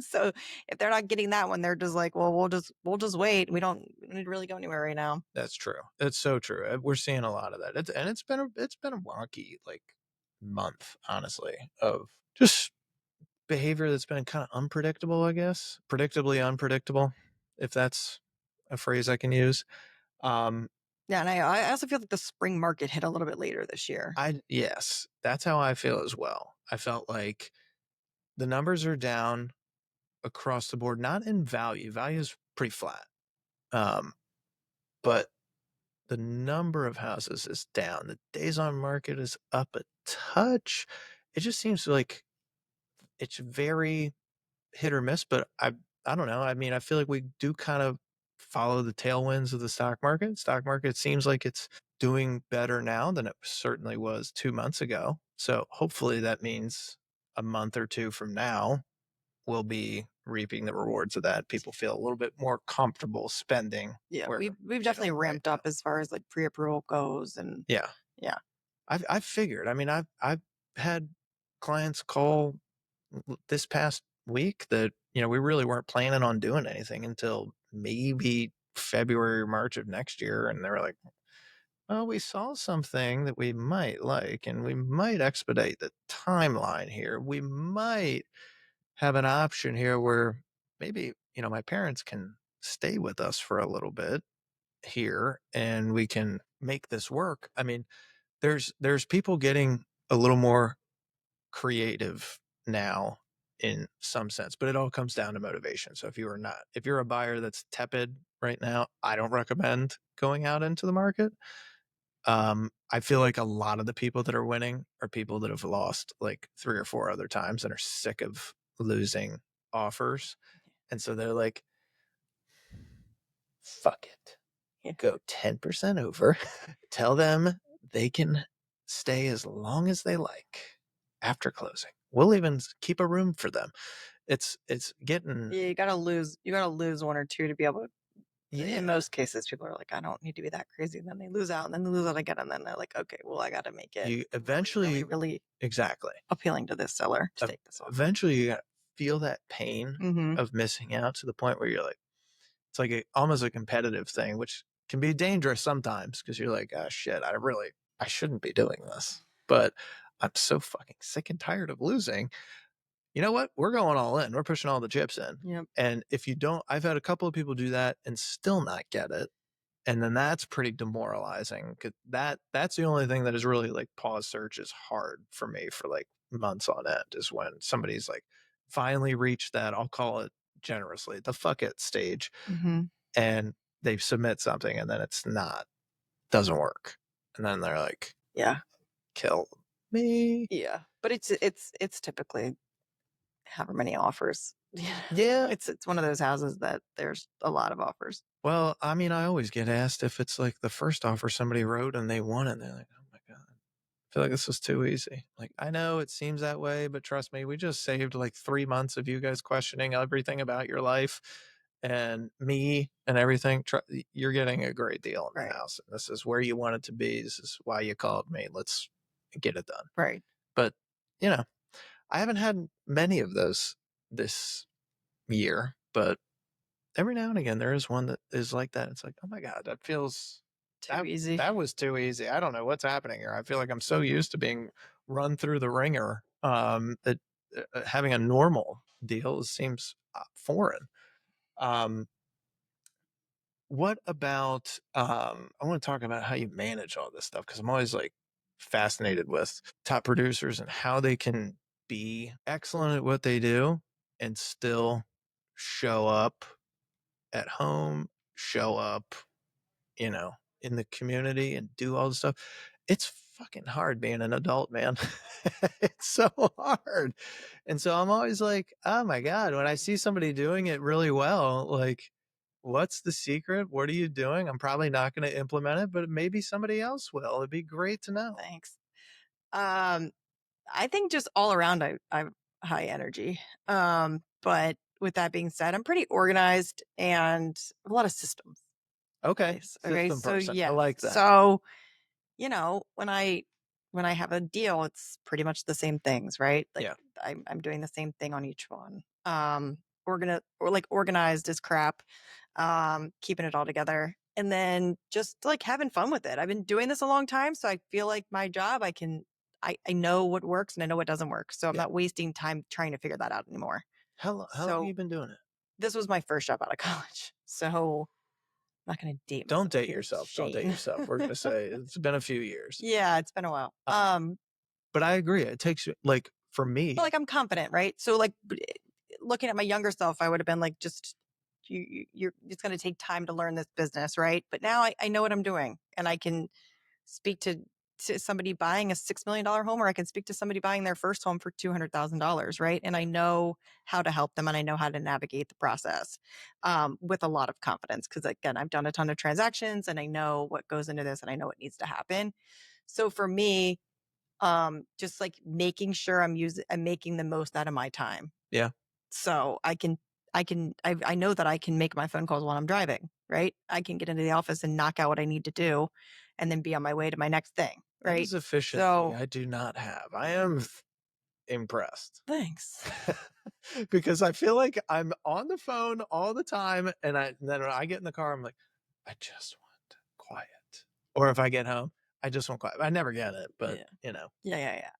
So if they're not getting that one, they're just like, "Well, we'll just wait. We don't need to really go anywhere right now." That's true. It's so true. We're seeing a lot of that. It's been a wonky like month, honestly, of just behavior that's been kind of unpredictable, I guess. Predictably unpredictable, if that's a phrase I can use. Um, Yeah, and I also feel like the spring market hit a little bit later this year. I yes, that's how I feel as well. I felt like the numbers are down across the board, not in value. Value is pretty flat. Um, but the number of houses is down. The days on market is up a touch. It just seems like it's very hit or miss, but I don't know. I mean, I feel like we do kind of follow the tailwinds of the stock market. Stock market seems like it's doing better now than it certainly was 2 months ago. So hopefully that means a month or two from now we'll be reaping the rewards of that. People feel a little bit more comfortable spending Yeah, where we've they definitely don't right ramped now. up as far as, like, pre-approval goes and Yeah. yeah. I've figured. I mean, I've had clients call this past week that, we really weren't planning on doing anything until maybe February or March of next year. And they were like, well, we saw something that we might like, and we might expedite the timeline here. We might have an option here where maybe, my parents can stay with us for a little bit here and we can make this work. I mean, there's people getting a little more creative now in some sense, but it all comes down to motivation. So if you're a buyer that's tepid right now, I don't recommend going out into the market. I feel like a lot of the people that are winning are people that have lost like 3 or 4 other times and are sick of losing offers. And so they're like, fuck it. Yeah. Go 10% over. Tell them they can stay as long as they like after closing. We'll even keep a room for them. It's getting, You gotta lose one or two to be able to. yeah. In most cases, people are like, I don't need to be that crazy. And then they lose out, and then they lose out again, and then they're like, okay, well, I got to make it You really, really, eventually, really exactly. appealing to this seller to take this offer. Eventually you gotta feel that pain Mm-hmm. of missing out to the point where you're like, it's like almost a competitive thing, which can be dangerous sometimes because you're like, oh shit, I shouldn't be doing this, but I'm so fucking sick and tired of losing. You know what? We're going all in. We're pushing all the chips in. Yep. And if you don't, I've had a couple of people do that and still not get it. And then that's pretty demoralizing. 'Cause that's the only thing that is really like pause search is hard for me for like months on end is when somebody's like finally reached that, I'll call it generously, the fuck it stage, Mm-hmm. and they submit something and then doesn't work. And then they're like, Yeah. kill me. Yeah. But it's typically however many offers. Yeah. Yeah. It's one of those houses that there's a lot of offers. Well, I mean, I always get asked if it's like the first offer somebody wrote and they won it. And they're like, oh my God, I feel like this was too easy. Like, I know it seems that way, but trust me, we just saved like 3 months of you guys questioning everything about your life and me and everything. You're getting a great deal in the Right. house. And this is where you want it to be. This is why you called me. Let's get it done. Right. But, you know, I haven't had many of those this year, but every now and again there is one that is like that. It's like, oh my God, Too easy. that was too easy. I don't know what's happening here. I feel like I'm so used to being run through the ringer that having a normal deal seems foreign. Um, what about I want to talk about how you manage all this stuff because I'm always like fascinated with top producers and how they can be excellent at what they do and still show up at home, show up, in the community and do all this stuff. It's fucking hard being an adult, man. It's so hard. And so I'm always like, oh my God, when I see somebody doing it really well, like, what's the secret? What are you doing? I'm probably not going to implement it, but maybe somebody else will. It'd be great to know. Thanks. Um, I think just all around, I'm high energy. But with that being said, I'm pretty organized and a lot of systems in Okay. place. Okay, System so person. I yes, like that. so when I have a deal, it's pretty much the same things, right? Like Yeah. I'm doing the same thing on each one. Organized as crap. Keeping it all together. And then just like having fun with it. I've been doing this a long time. So I feel like my job, I know what works and I know what doesn't work. So I'm Yeah. not wasting time trying to figure that out anymore. How long have So you been doing it? this was my first job out of college. So I'm not going to date Don't myself date here. It's yourself. Don't date Shane. yourself. We're going to say it's been a few years. Yeah, it's been a while. But I agree. It takes like for me, But like I'm confident, right? So like looking at my younger self, I would have been like, just you're it's going to take time to learn this business, right? But now I know what I'm doing, and I can speak to somebody buying a $6 million home, or I can speak to somebody buying their first home for $200,000, right? And I know how to help them, and I know how to navigate the process with a lot of confidence because again, I've done a ton of transactions, and I know what goes into this, and I know what needs to happen. So for me, just like making sure I'm making the most out of my time. yeah, So I know that I can make my phone calls while I'm driving, right? I can get into the office and knock out what I need to do and then be on my way to my next thing. That right? is efficiency So I do not have. I am impressed. thanks. Because I feel like I'm on the phone all the time, and then when I get in the car, I'm like, I just want quiet. Or if I get home, I just want quiet. I never get it, but Yeah. you know,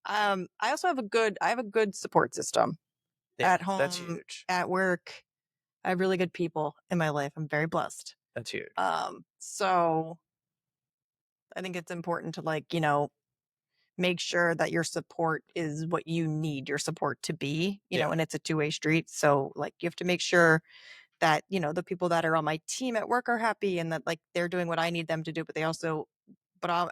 I also have a good support system yeah, at that's home, huge. at work. I have really good people in my life. I'm very blessed. That's huge. So I think it's important to make sure that your support is what you need your support to be, Yeah, and it's a two-way street. So like you have to make sure that, the people that are on my team at work are happy and that like they're doing what I need them to do, but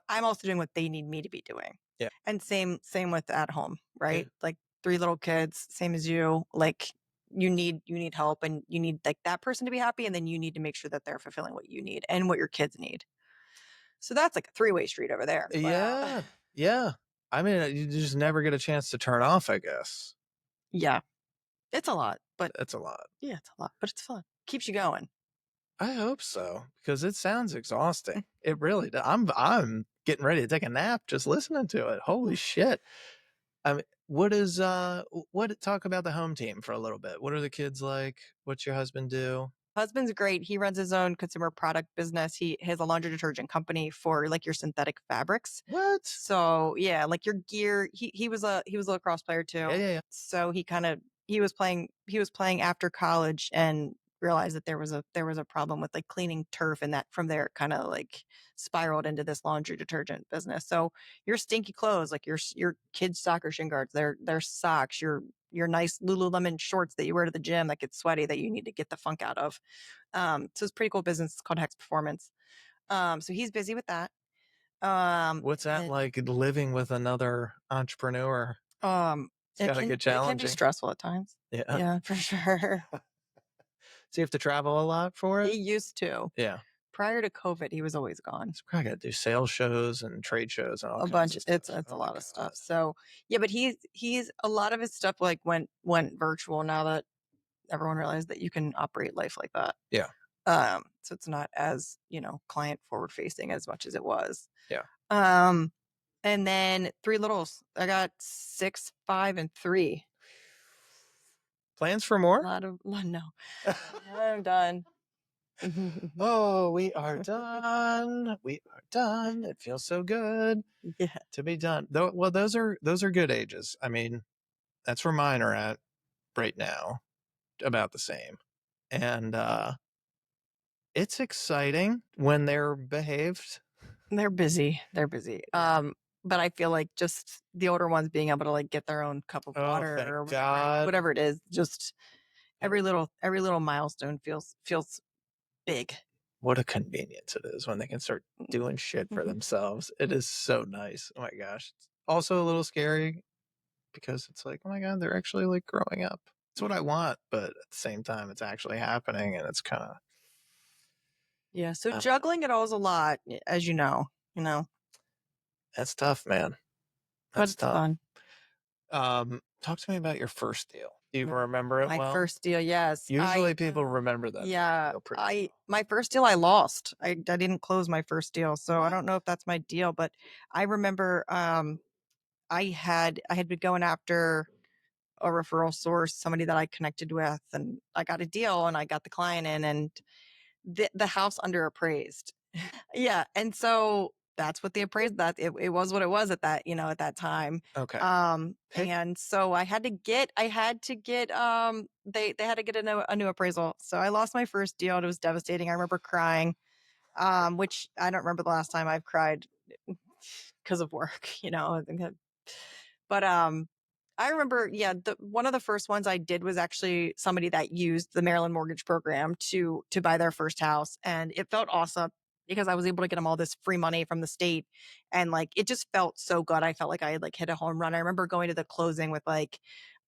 I'm also doing what they need me to be doing. yeah, And same with at home, yeah. right? Like three little kids, same as you. Like you need help and you need like that person to be happy and then you need to make sure that they're fulfilling what you need and what your kids need. So that's like a three-way street over there. But Yeah, yeah. I mean, you just never get a chance to turn off, I guess. yeah, it's a lot, but That's a lot. yeah, it's a lot, but it's fun. Keeps you going. I hope so, because it sounds exhausting. It really does. I'm getting ready to take a nap just listening to it. Holy shit. I mean, what talk about the home team for a little bit. What are the kids like? What's your husband do? Husband's great. He runs his own consumer product business. He has a laundry detergent company for like your synthetic fabrics. What? So yeah, like your gear. He was a lacrosse player Yeah, too. yeah, yeah. So he was playing after college and realized that there was a problem with like cleaning turf, and that from there kind of like spiraled into this laundry detergent business. So your stinky clothes, like your kids' soccer shin guards, their socks, your nice Lululemon shorts that you wear to the gym that get sweaty that you need to get the funk out of. So it's a pretty cool business. It's called Hex Performance. So he's busy with that. What's that And like living with another entrepreneur? It's it got to can get it can be challenging. stressful at times. Yeah. Yeah, for sure. So you have to travel a lot for He it? used to. Yeah. Prior to COVID, he was always gone. So probably got to do sales shows and trade shows and all A kinds bunch. of It's stuff. it's a Oh my lot of God. stuff. So yeah, but he's a lot of his stuff like went virtual now that everyone realized that you can operate life like that. Yeah. So it's not as, client forward facing as much as it was. Yeah. Um, and then three littles. I got 6, 5, and 3. Plans for A more? lot of no. I'm done. Oh, we are done. We are done. It feels so good Yeah. to be done. Though, well, those are good ages. I mean, that's where mine are at right now, about the same. And it's exciting when they're behaved. They're busy. They're busy. But I feel like just the older ones being able to like get their own cup of Oh, water thank or God. whatever it is, just every little milestone feels big. What a convenience it is when they can start doing shit for themselves. It is so nice. Oh my gosh. It's also a little scary because it's like, oh my God, they're actually like growing up. It's what I want, but at the same time, it's actually happening, and it's kind of, Yeah. So I don't know. juggling it all is a lot, as That's tough, man. but That's it's tough. fun. Talk to me about your first deal. Do you remember it My well? first deal, yes. Usually people remember that first Yeah, deal pretty well. my first deal I lost. I didn't close my first deal, so I What? don't know if that's my deal, but I remember I had been going after a referral source, somebody that I connected with, and I got a deal and I got the client in, and the house underappraised. Yeah, and so that's what the appraised that it was what it was at that time. Okay. Hey, And so I had to get they had to get a new appraisal. So I lost my first deal. And it was devastating. I remember crying. Which I don't remember the last time I've cried because of work, I think but I remember, yeah, one of the first ones I did was actually somebody that used the Maryland mortgage program to buy their first house, and it felt awesome because I was able to get them all this free money from the state, and like it just felt so good. I felt like I had like hit a home run. I remember going to the closing with like,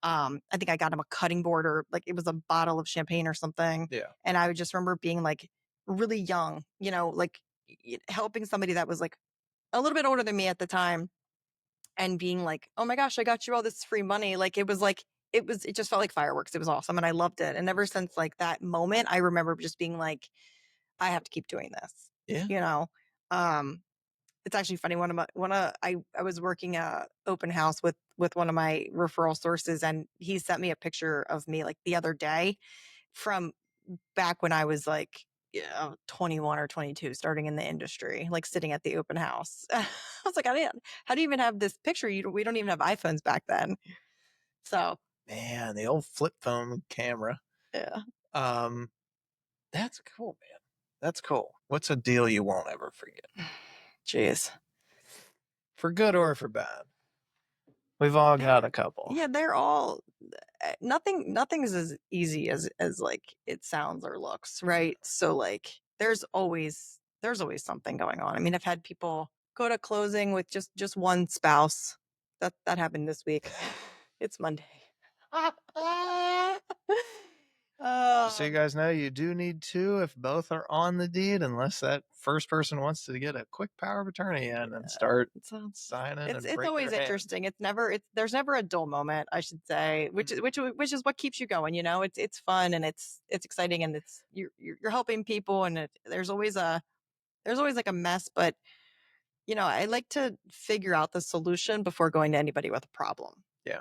I think I got him a cutting board or like it was a bottle of champagne or something, yeah. and I would just remember being like really young, like helping somebody that was like a little bit older than me at the time and being like, "Oh my gosh, I got you all this free money." It just felt like fireworks. It was awesome and I loved it. And ever since like that moment, I remember just being like, I have to keep doing this. Yeah. You know. Um it's actually funny. I was working a open house with one of my referral sources, and he sent me a picture of me like the other day from back when I was like, yeah, 21 or 22, starting in the industry, like sitting at the open house. I was like, how do you even have this picture? We don't even have iPhones back then. So Man, the old flip phone camera. yeah, Um, that's cool, man. That's cool. What's a deal you won't ever forget? jeez. For good or for bad? We've all got a couple. Yeah, they're all nothing's as easy as like it sounds or looks, right? So like there's always something going on. I mean, I've had people go to closing with just one spouse. That happened this week. It's Monday. Just so you Um, guys know, you do need two if both are on the deed, unless that first person wants to get a quick power of attorney in and start so signing and it's break their always hands. interesting. There's never a dull moment, I should say, which is what keeps you going. You know, it's fun and it's exciting and you're helping people and there's always like a mess, but I like to figure out the solution before going to anybody with a problem. Yeah.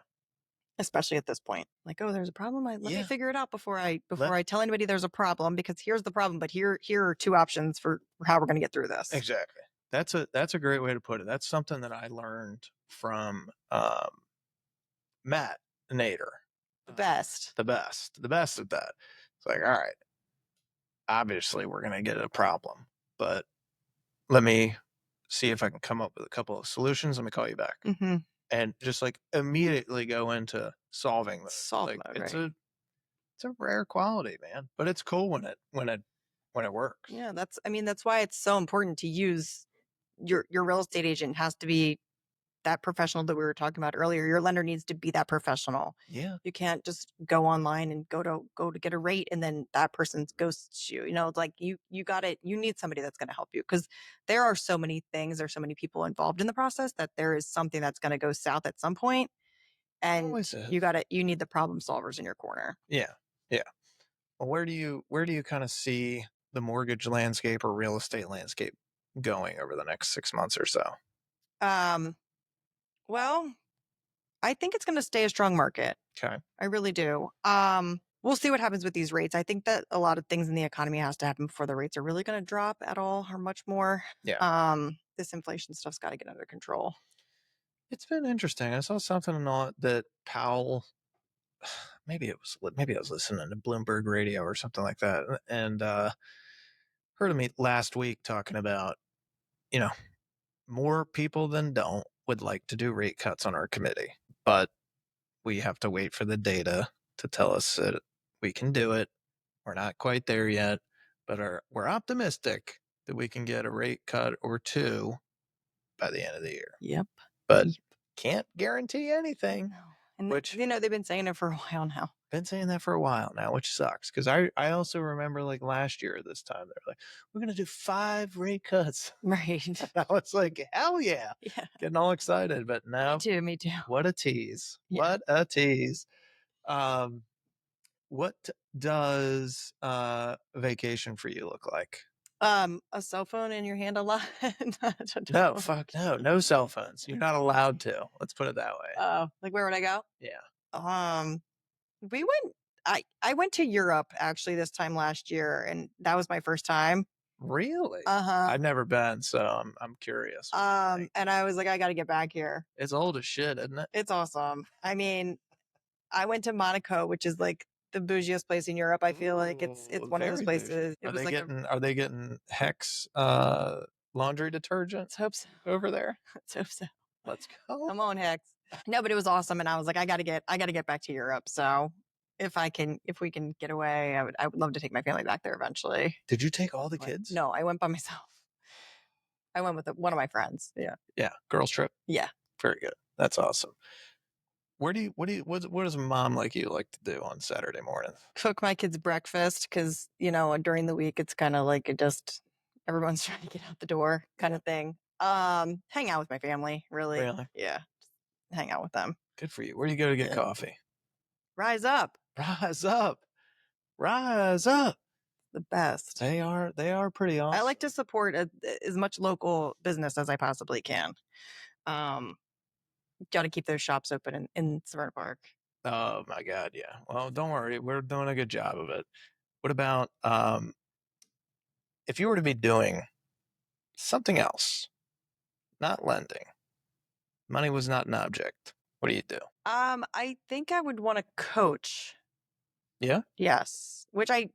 Especially at this point, like, oh, there's a problem. Let me Yeah. figure it out before I Let tell anybody there's a problem because here's the problem. But here are two options for how we're going to get through this. exactly. That's a great way to put it. That's something that I learned from Matt Nader. The best. The best at that. It's like, all right, obviously we're gonna get a problem, but let me see if I can come up with a couple of solutions. Let me call you back. Mm-hmm. And just like immediately go into solving those. Solve Like mode, it's right? a rare quality, man. But it's cool when it works. Yeah, that's why it's so important to use your real estate agent has to be that professional that we were talking about earlier. Your lender needs to be that professional. Yeah. You can't just go online and go to get a rate and then that person ghosts you. It's like you got it. You need somebody that's going to help you because there are so many things, there's so many people involved in the process that there is something that's going to go south at some point, and Always is. you need the problem solvers in your corner. Yeah. Yeah. Well, where do you kind of see the mortgage landscape or real estate landscape going over the next 6 months or so? Um, well, I think it's going to stay a strong market. Okay. I really do. We'll see what happens with these rates. I think that a lot of things in the economy has to happen before the rates are really going to drop at all or much more. Yeah. This inflation stuff's got to get under control. It's been interesting. I saw something on that Powell, maybe I was listening to Bloomberg radio or something like that, and heard him last week talking about, you know, more people than don't would like to do rate cuts on our committee, but we have to wait for the data to tell us that we can do it. We're not quite there yet, but we're optimistic that we can get a rate cut or two by the end of the year. Yep. But can't guarantee anything. No. And Which they've been saying it for a while now. been saying that for a while now, which sucks. Because I also remember like last year at this time, they're like, we're gonna do 5 rate cuts. Right. And I was like, hell yeah. Yeah. Getting all excited. But no, Me too. what a tease. Yeah. What a tease. What does vacation for you look like? A cell phone in your hand a lot. No, fuck no. No cell phones. You're not allowed to. Let's put it that way. Like where would I go? Yeah. We went I went to Europe actually this time last year and that was my first time. Really? Uh-huh. I've never been, so I'm curious. And I was like, I gotta get back here. It's old as shit, isn't it? It's awesome. I mean, I went to Monaco, which is like the bougiest place in Europe. I feel like it's Ooh, one of those very places. bougie. It was like Are they getting Hex laundry detergent let's hope so. over there? Let's hope so. Let's go. Come on, Hex. No, but it was awesome, and I was like, I gotta get back to Europe. So if we can get away, I would love to take my family back there eventually. Did you take all the kids? No, I went by myself. I went with one of my friends. Yeah. Yeah, girls trip. Yeah. Very good. That's awesome. What does a mom like you like to do on Saturday morning? Cook my kids breakfast because during the week it's kind of like everyone's trying to get out the door kind of thing. Hang out with my family, really. Really? Yeah. Just hang out with them. Good for you. Where do you go to get Yeah. coffee? Rise up. Rise up. Rise up. the best. They are pretty I awesome. like to support as much local business as I possibly can. Um, Got to keep those shops open in Savannah Park. Oh my God, yeah. Well, don't worry, we're doing a good job of it. What about if you were to be doing something else, not lending, money was not an object. What do you do? I think I would want to coach. Yeah, Yes, which I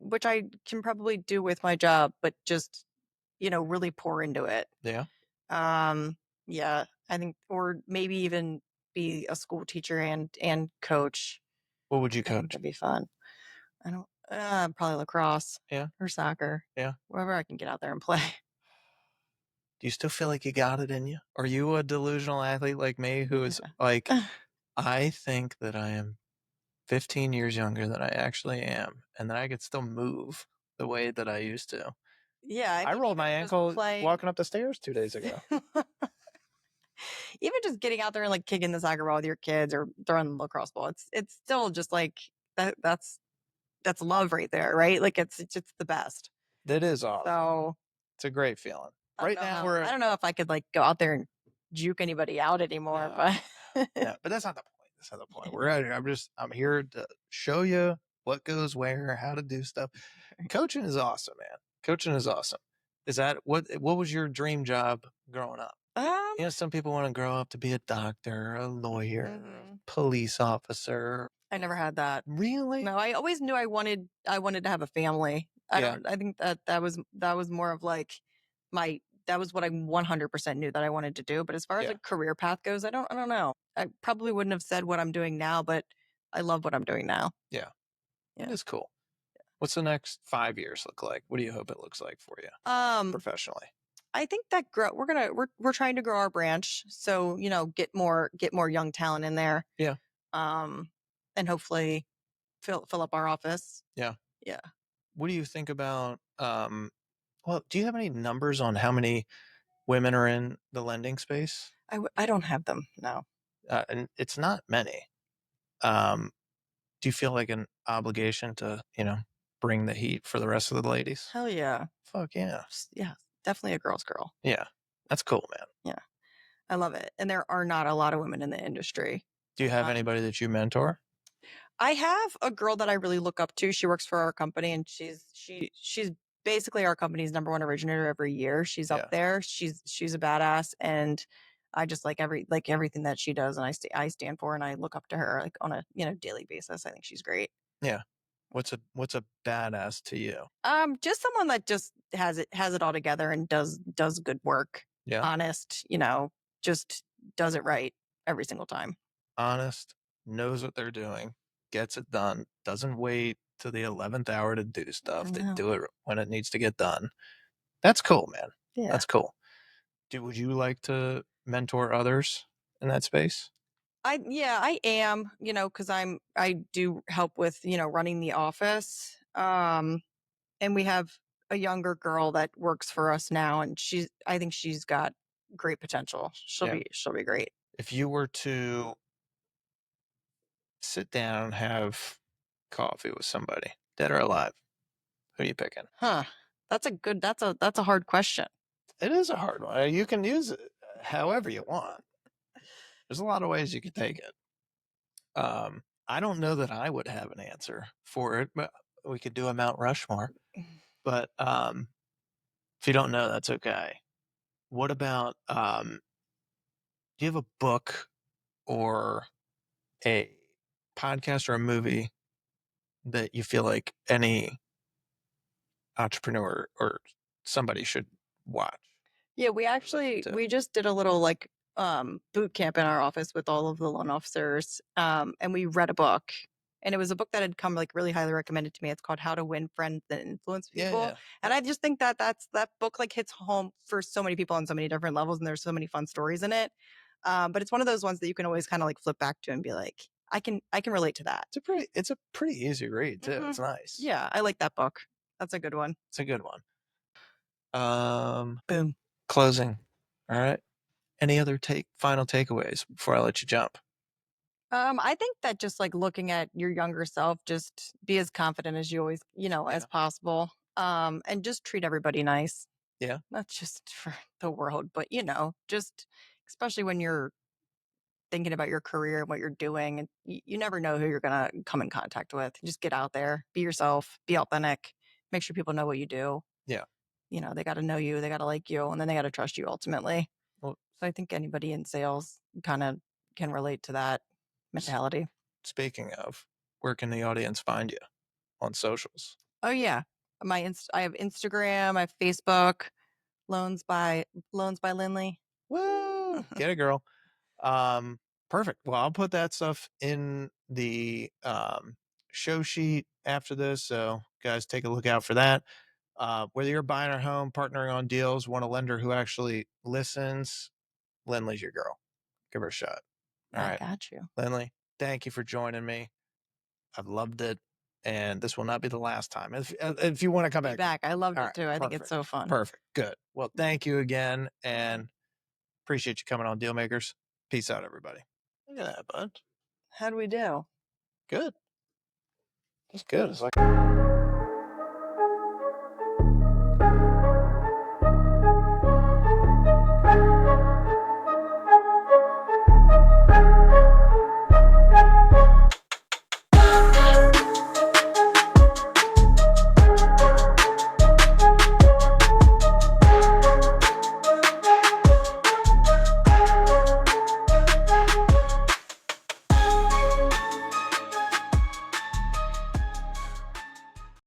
can probably do with my job, but just really pour into it. yeah. Um, yeah, I think, or maybe even be a school teacher and coach. What would you I think coach? that'd be fun. I don't, probably lacrosse Yeah, or soccer, yeah. wherever I can get out there and play. Do you still feel like you got it in you? Are you a delusional athlete like me who is like, Yeah. I think that I am 15 years younger than I actually am, and that I could still move the way that I used to? Yeah, I I mean, rolled even my just ankle playing, walking up the stairs 2 days ago. even just getting out there and like kicking the soccer ball with your kids or throwing the lacrosse ball, it's still just like that's love right there, right? Like it's just the best. That is awesome. So It's a great feeling. I don't Right know now how. I we're don't know if I could like go out there and juke anybody out anymore, no, but no, but that's not the point. That's not the point. We're out here. I'm here to show you what goes where, how to do stuff. Coaching is awesome, man. Coaching is awesome. Is that what was your dream job growing up? um, You know, some people want to grow up to be a doctor, a lawyer, a mhm. police officer. I never had that. Really? No, I always knew I wanted to have a family. I Yeah, don't. I think that was more of like my that was what I 100% knew that I wanted to do. But as far as yeah, a career path goes, I don't know. I probably wouldn't have said what I'm doing now, but I love what I'm doing now. yeah. It Yeah. is cool. What's the next 5 years look like? What do you hope it looks like for you Um, professionally? I think that we're trying to grow our branch, so get more young talent in there. Yeah, Um, and hopefully fill up our office. yeah. Yeah. What do you think about? Well, do you have any numbers on how many women are in the lending space? I don't have them. No. And it's not many. Um, do you feel like an obligation to, bring the heat for the rest of the ladies? Hell yeah. Fuck yeah. Yeah. Definitely a girl's girl. Yeah. That's cool, man. Yeah. I love it. And there are not a lot of women in the industry. Do you have Um, anybody that you mentor? I have a girl that I really look up to. She works for our company and she's basically our company's number one originator every year. She's up Yeah. there. She's a badass and I just like everything that she does and I stand for and I look up to her like on a, daily basis. I think she's great. Yeah. What's a badass to you? Just someone that just has it all together and does good work. Yeah. Honest, just does it right every single time. Honest, knows what they're doing, gets it done, doesn't wait to the 11th hour to do I stuff. They know. do it when it needs to get done. That's cool, man. Yeah. That's cool. Would you like to mentor others in that space? I am, because I do help with, running the office. And we have a younger girl that works for us now and I think she's got great potential. She'll Yeah. be she'll be great. If you were to sit down and have coffee with somebody, dead or alive, who are you picking? Huh. That's a hard question. It is a hard one. You can use it however you want. There's a lot of ways you could take it. I don't know that I would have an answer for it, but we could do a Mount Rushmore. But if you don't know, that's okay. What about do you have a book or a podcast or a movie that you feel like any entrepreneur or somebody should watch Yeah, we or listen actually to? we just did a little like boot camp in our office with all of the loan officers. And we read a book. And it was a book that had come like really highly recommended to me. It's called How to Win Friends and Influence Yeah, People. yeah, And I just think that book like hits home for so many people on so many different levels and there's so many fun stories in it. But it's one of those ones that you can always kind of like flip back to and be like, I can relate to that. it's a pretty easy read too. Hmm. It's nice. Yeah, I like that book. That's a good one. It's a good one. Boom. Closing. All right. Any other final takeaways before I let you jump? I think that just like looking at your younger self, just be as confident as you always, Yeah. as possible. And just treat everybody nice. Yeah. Not just for the world, but just especially when you're thinking about your career and what you're doing, and you never know who you're gonna come in contact with. Just get out there, be yourself, be authentic, make sure people know what you do. Yeah. They got to know you, they got to like you, and then they got to trust you ultimately. Well, So I think anybody in sales kind of can relate to that mentality. speaking of, where can the audience find you on socials? Oh yeah, I have Instagram, I have Facebook, loans by Lynlea. Woo! Get it, girl. Um, Perfect. Well, I'll put that stuff in the show sheet after this. So, guys, take a look out for that. Whether you're buying a home, partnering on deals, want a lender who actually listens, Lindley's your girl. Give her a shot. All I right. got you. Lindley, thank you for joining me. I've loved it. And this will not be the last time. If you want to come Be back. back. I loved All it right. too. I think it's Perfect. so fun. Perfect. Good. Well, thank you again. And appreciate you coming on Dealmakers. Peace out, everybody. Look at that, bud. How'd we do? Good. That's good. It's like